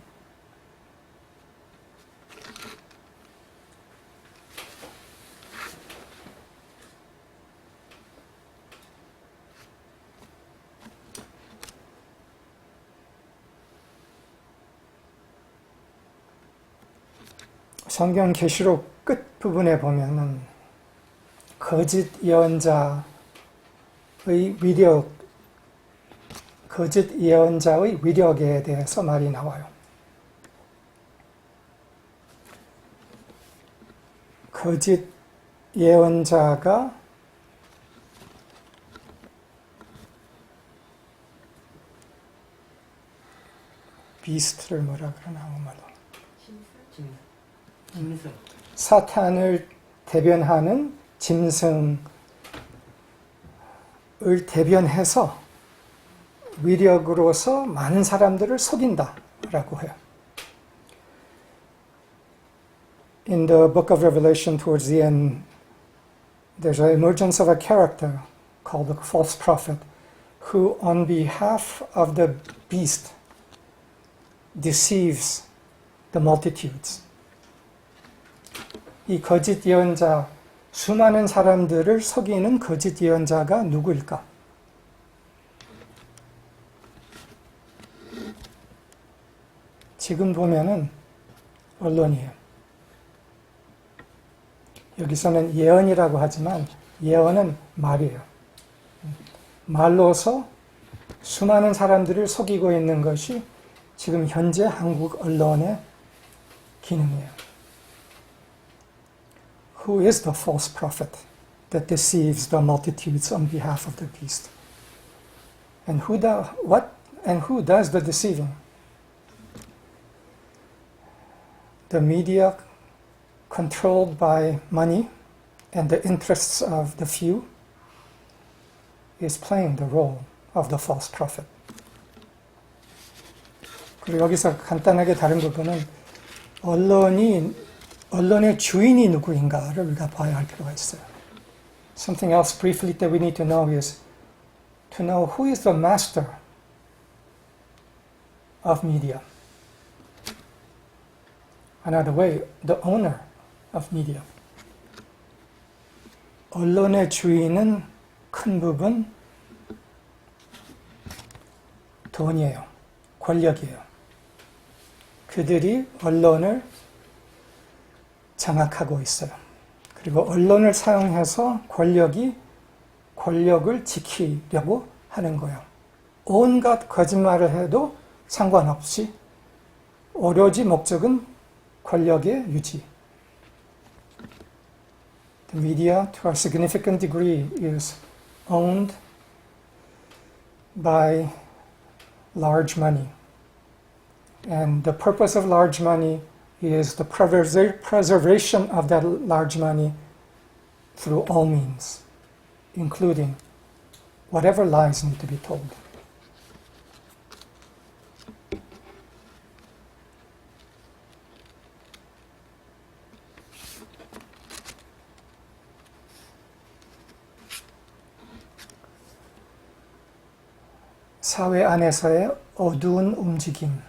Speaker 1: 성경 계시록 끝 부분에 보면은 거짓 예언자의 위력에 대해서 말이 나와요. 거짓 예언자가 비스트를 뭐라 그러나 한국말로 사탄을 대변하는 짐승을 대변해서 위력으로서 많은 사람들을 속인다라고 해요. In the book of Revelation, towards the end, there's an emergence of a character called the false prophet, who on behalf of the beast deceives the multitudes. 이 거짓 예언자, 수많은 사람들을 속이는 거짓 예언자가 누구일까? 지금 보면은 언론이에요. 여기서는 예언이라고 하지만 예언은 말이에요. 말로서 수많은 사람들을 속이고 있는 것이 지금 현재 한국 언론의 기능이에요. Who is the false prophet that deceives the multitudes on behalf of the beast? And who does the deceiving? The media, controlled by money and the interests of the few, is playing the role of the false prophet. 그리고 여기서 간단하게 다른 부분은 언론의 주인이 누구인가를 우리가 봐야 할 필요가 있어요. Something else briefly that we need to know is to know who is the master of media. Another way, the owner of media. 언론의 주인은 큰 부분 돈이에요. 권력이에요. 그들이 언론을 장악하고 있어요. 그리고 언론을 사용해서 권력을 지키려고 하는 거예요. 온갖 거짓말을 해도 상관없이 오로지 목적은 권력의 유지. The media, to a significant degree, is owned by large money. And the purpose of large money is the preservation of that large money through all means, including whatever lies need to be told. 사회 안에서의 어두운 움직임,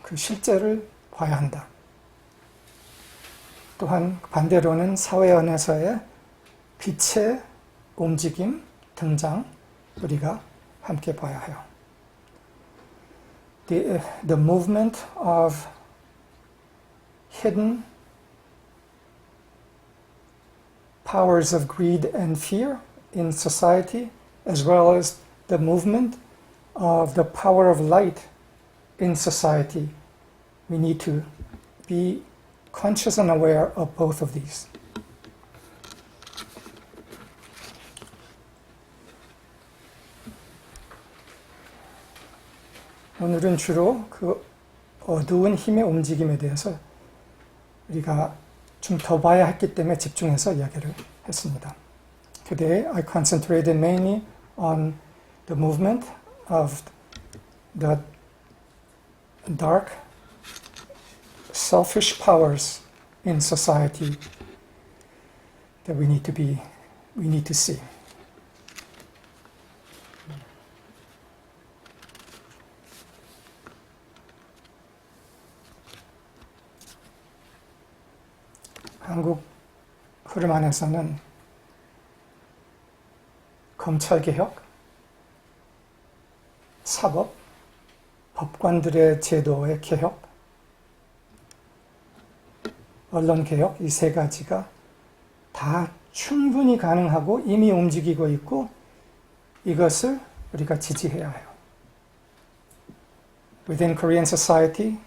Speaker 1: 그 실제를 봐야 한다. 또한 반대로는 사회 안에서의 빛의 움직임, 등장, 우리가 함께 봐야 해요. The movement of hidden powers of greed and fear in society, as well as the movement of the power of light in society. We need to be conscious and aware of both of these. 오늘은 주로 그 어두운 힘의 움직임에 대해서 우리가 좀 더 봐야 했기 때문에 집중해서 이야기를 했습니다. Today I concentrated mainly on the movement of the dark, selfish powers in society that we need to see. 한국 흐름 안에서는 검찰개혁, 사법, 법관들의 제도의 개혁, 언론개혁, 이 세 가지가 다 충분히 가능하고 이미 움직이고 있고 이것을 우리가 지지해야 해요. Within Korean society,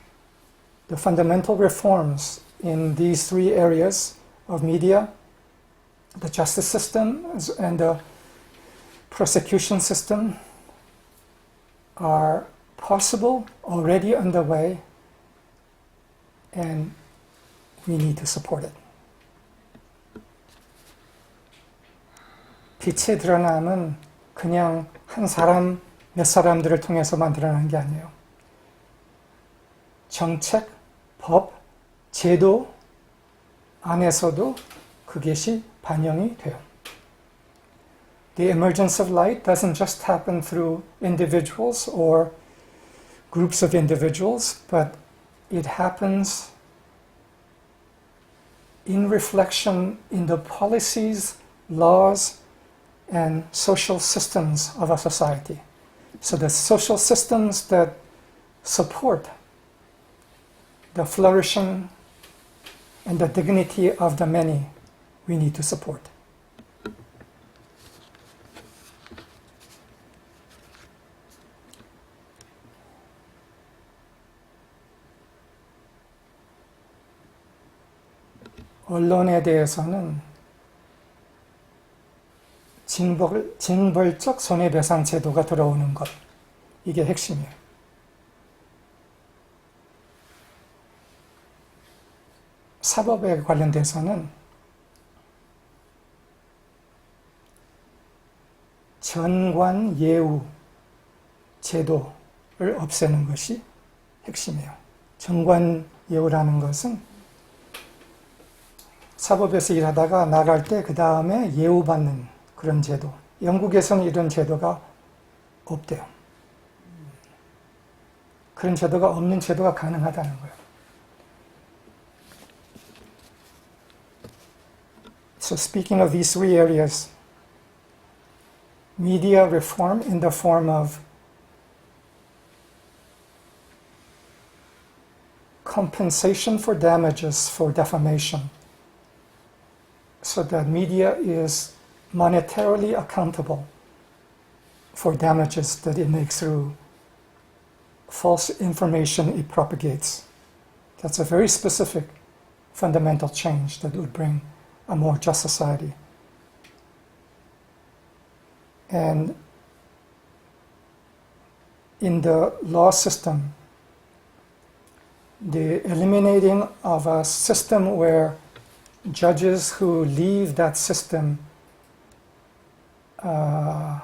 Speaker 1: the fundamental reforms in these three areas of media, the justice system and the prosecution system are possible, already underway, and we need to support it. 빛의 드러남은 그냥 한 사람, 몇 사람들을 통해서만 드러나는 게 아니에요. 정책, 법, 제도 안에서도 그것이 반영이 돼요. The emergence of light doesn't just happen through individuals or groups of individuals, but it happens in reflection in the policies, laws, and social systems of a society. So the social systems that support the flourishing and the dignity of the many, we need to support. 언론에 대해서는 징벌적 손해배상 제도가 들어오는 것, 이게 핵심이에요. 사법에 관련돼서는 전관 예우 제도를 없애는 것이 핵심이에요. 전관 예우라는 것은 사법에서 일하다가 나갈 때 그 다음에 예우받는 그런 제도. 영국에서는 이런 제도가 없대요. 그런 제도가 없는 제도가 가능하다는 거예요. So speaking of these three areas, media reform in the form of compensation for damages for defamation, so that media is monetarily accountable for damages that it makes through false information it propagates. That's a very specific fundamental change that would bring a more just society. And in the law system, the eliminating of a system where judges who leave that system are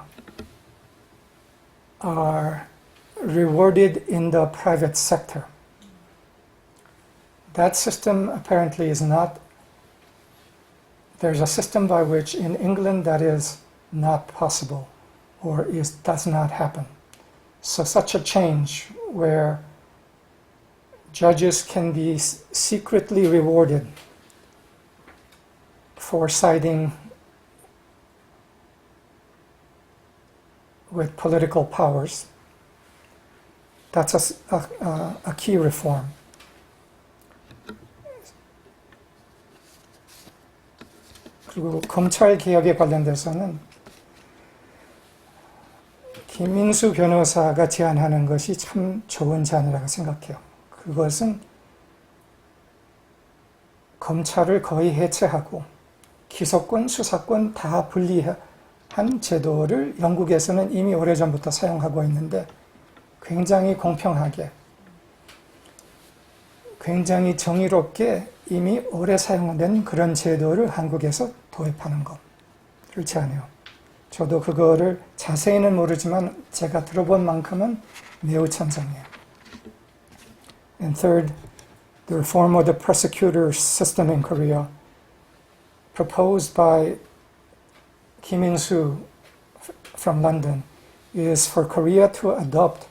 Speaker 1: rewarded in the private sector. That system apparently is not, there's a system by which in England that is not possible or does not happen. So such a change where judges can be secretly rewarded for siding with political powers, that's a key reform. 그리고 검찰 개혁에 관련돼서는 김민수 변호사가 제안하는 것이 참 좋은 제안이라고 생각해요. 그것은 검찰을 거의 해체하고 기소권, 수사권 다 분리한 제도를 영국에서는 이미 오래전부터 사용하고 있는데 굉장히 공평하게, 굉장히 정의롭게 이미 오래 사용된 그런 제도를 한국에서 도입하는 것을 제안해요. 저도 그거를 자세히는 모르지만 제가 들어본 만큼은 매우 찬성해요. And third, the reform of the prosecutor system in Korea, proposed by Kim In-soo from London, is for Korea to adopt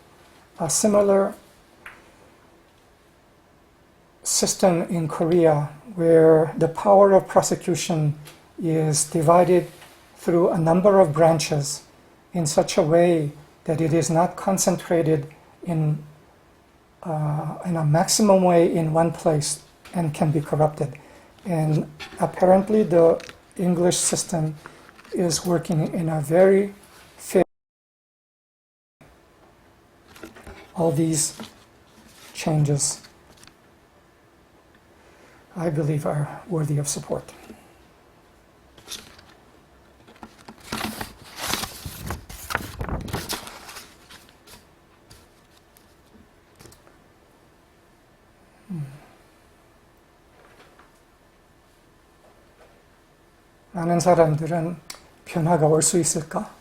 Speaker 1: a similar system in Korea where the power of prosecution is divided through a number of branches in such a way that it is not concentrated in a maximum way in one place and can be corrupted. And apparently the English system is working in a very fair way. All these changes, I believe, are worthy of support. 많은 사람들은 변화가 올 수 있을까?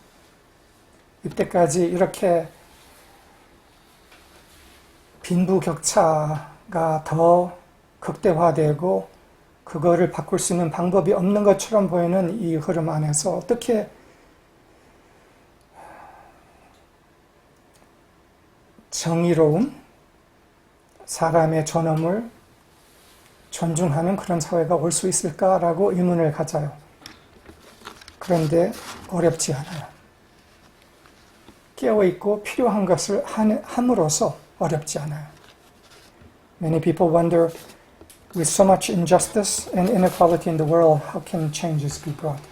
Speaker 1: 이때까지 이렇게 빈부격차가 더 극대화되고 그거를 바꿀 수 있는 방법이 없는 것처럼 보이는 이 흐름 안에서 어떻게 정의로운 사람의 존엄을 존중하는 그런 사회가 올 수 있을까라고 의문을 가져요. 그런데 어렵지 않아요. 깨어있고 필요한 것을 함으로써 어렵지 않아요. Many people wonder, with so much injustice and inequality in the world, how can changes be brought?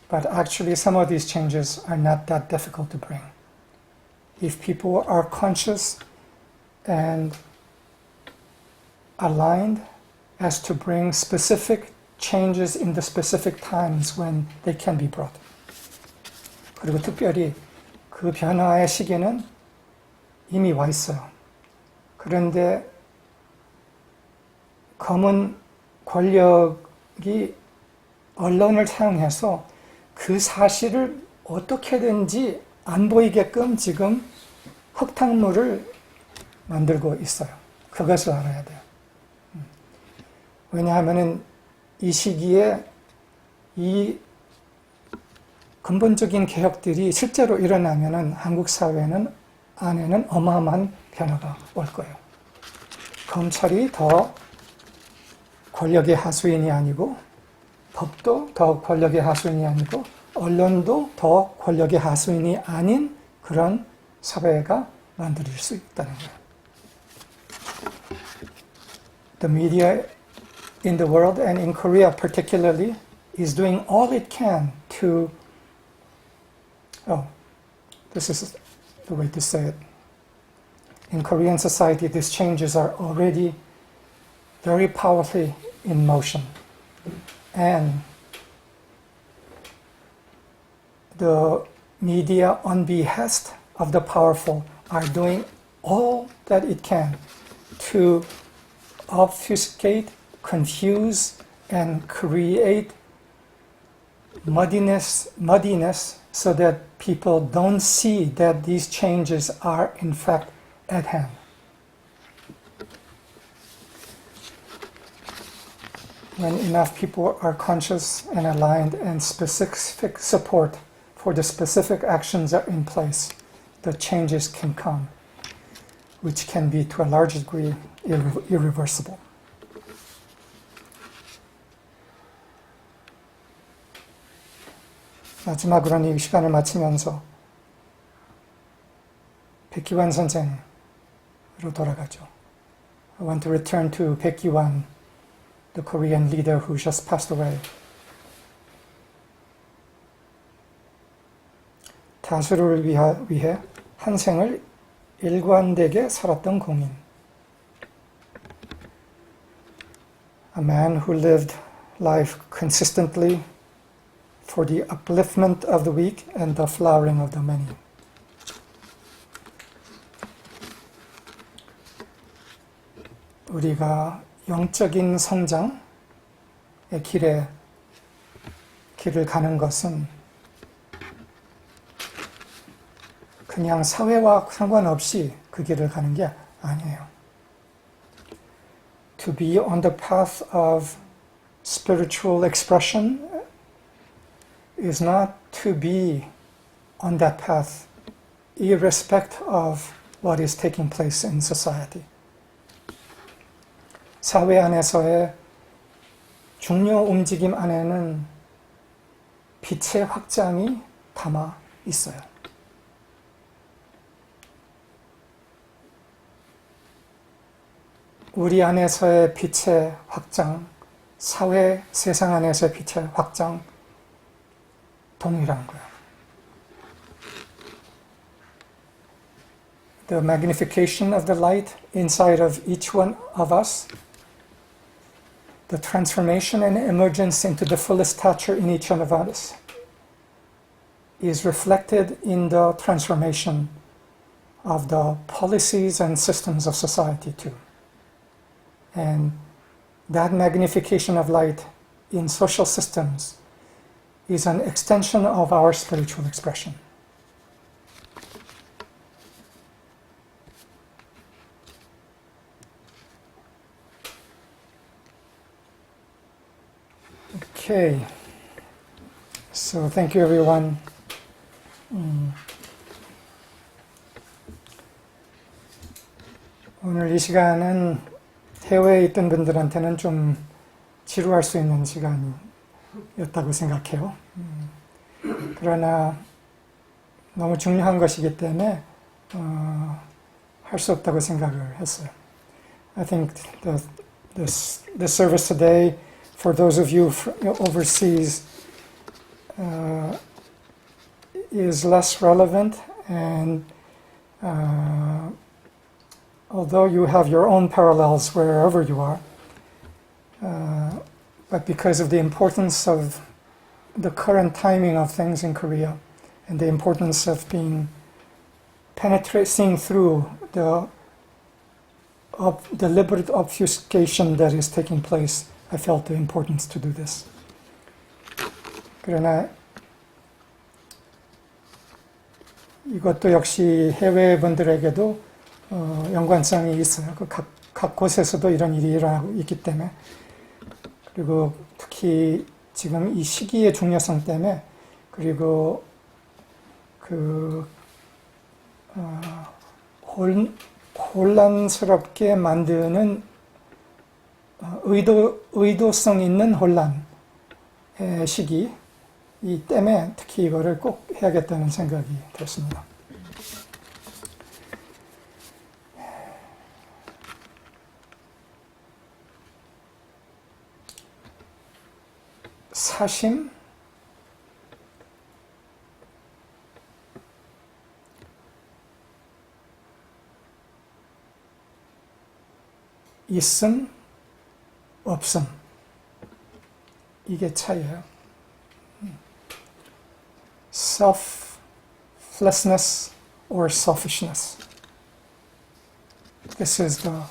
Speaker 1: But actually, some of these changes are not that difficult to bring. If people are conscious and aligned as to bring specific changes in the specific times when they can be brought. 그리고 특별히 그 변화의 시기는 이미 와 있어요. 그런데 검은 권력이 언론을 사용해서 그 사실을 어떻게든지 안 보이게끔 지금 흙탕물을 만들고 있어요. 그것을 알아야 돼요. 왜냐하면 이 시기에 이 근본적인 개혁들이 실제로 일어나면은 한국 사회는 안에는 어마어마한 변화가 올 거예요. 검찰이 더 권력의 하수인이 아니고, 법도 더 권력의 하수인이 아니고, 언론도 더 권력의 하수인이 아닌 그런 사회가 만들어질 수 있다는 거예요. The media in the world and in Korea particularly is doing all it can to, this is the way to say it. In Korean society, these changes are already very powerfully in motion. And the media, on behest of the powerful, are doing all that it can to obfuscate, confuse, and create muddiness so that people don't see that these changes are in fact at hand. When enough people are conscious and aligned and specific support for the specific actions are in place, the changes can come, which can be to a large degree irreversible. 마지막으로는 이 시간을 마치면서 백기환 선생으로 돌아가죠. I want to return to 백기환, the Korean leader who just passed away. 다수를 위해 한 생을 일관되게 살았던 공인. A man who lived life consistently for the upliftment of the weak and the flowering of the many. 우리가 영적인 성장의 길을 가는 것은 그냥 사회와 상관없이 그 길을 가는 게 아니에요. To be on the path of spiritual expression is not to be on that path irrespective of what is taking place in society. 사회 안에서의 중요 움직임 안에는 빛의 확장이 담아 있어요. 우리 안에서의 빛의 확장, 사회, 세상 안에서의 빛의 확장, 동일한 거예요. The magnification of the light inside of each one of us, the transformation and emergence into the fullest stature in each one of us is reflected in the transformation of the policies and systems of society too. And that magnification of light in social systems is an extension of our spiritual expression. Okay, so thank you everyone. 오늘 이 시간은 해외에 있던 분들한테는 좀 지루할 수 있는 시간이었다고 생각해요. 그러나 너무 중요한 것이기 때문에 할 수 없다고 생각을 했어요. I think the service today, for those of you overseas, is less relevant, and although you have your own parallels wherever you are, but because of the importance of the current timing of things in Korea and the importance of seeing through the deliberate obfuscation that is taking place, I felt the importance to do this. 그러나 이것도 역시 해외 분들에게도 연관성이 있어요. 각 곳에서도 이런 일이 일어나고 있기 때문에, 그리고 특히 지금 이 시기의 중요성 때문에, 그리고 혼란스럽게 만드는 의도성 있는 혼란의 시기, 이 때문에 특히 이거를 꼭 해야겠다는 생각이 들었습니다. 사심, 있음, 없음. 이게 차이예요. Selflessness or selfishness. This is the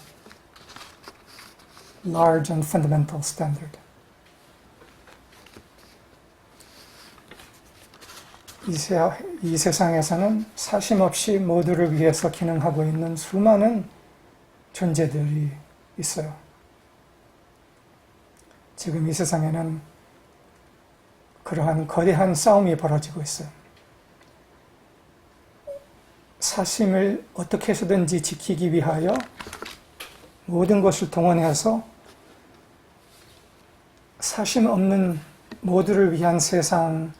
Speaker 1: large and fundamental standard. 이 세상에서는 사심 없이 모두를 위해서 기능하고 있는 수많은 존재들이 있어요. 지금 이 세상에는 그러한 거대한 싸움이 벌어지고 있어요. 사심을 어떻게 해서든지 지키기 위하여 모든 것을 동원해서 사심 없는 모두를 위한 세상의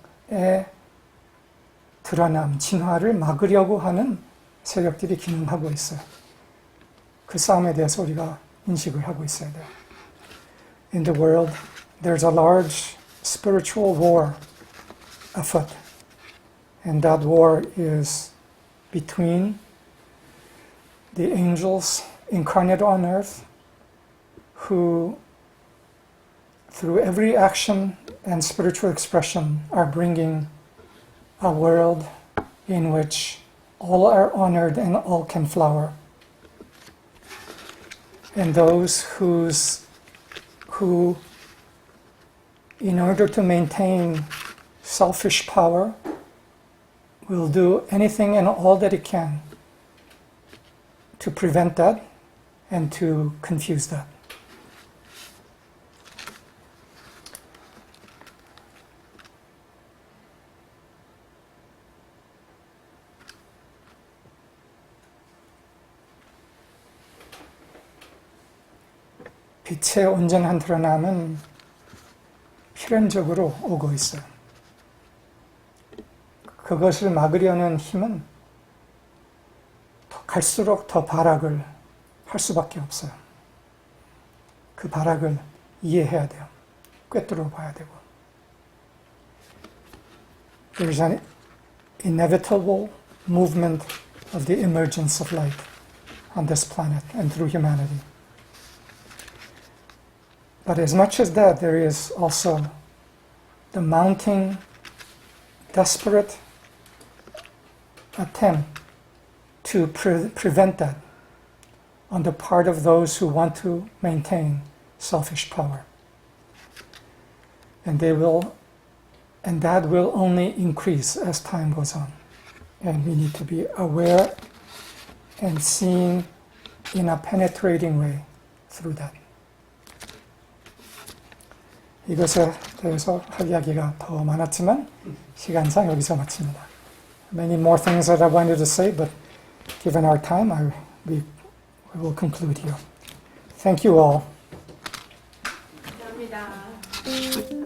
Speaker 1: 드러남, 진화를 막으려고 하는 세력들이 기능하고 있어요. 그 싸움에 대해서 우리가 인식을 하고 있어야 돼요. In the world, there's a large spiritual war afoot. And that war is between the angels incarnate on earth who, through every action and spiritual expression, are bringing a world in which all are honored and all can flower. And those who, in order to maintain selfish power, will do anything and all that it can to prevent that and to confuse that. 빛의 온전한 드러남은 필연적으로 오고 있어요. 그것을 막으려는 힘은 갈수록 더 발악을 할 수밖에 없어요. 그 발악을 이해해야 돼요. 꿰뚫어 봐야 되고. There is an inevitable movement of the emergence of light on this planet and through humanity. But as much as that, there is also the mounting, desperate attempt to prevent that on the part of those who want to maintain selfish power. And that will only increase as time goes on. And we need to be aware and seeing in a penetrating way through that. 이것에 대해서 할 이야기가 더 많았지만 시간상 여기서 마칩니다. Many more things that I wanted to say, but given our time, we will conclude here. Thank you all.
Speaker 2: 감사합니다.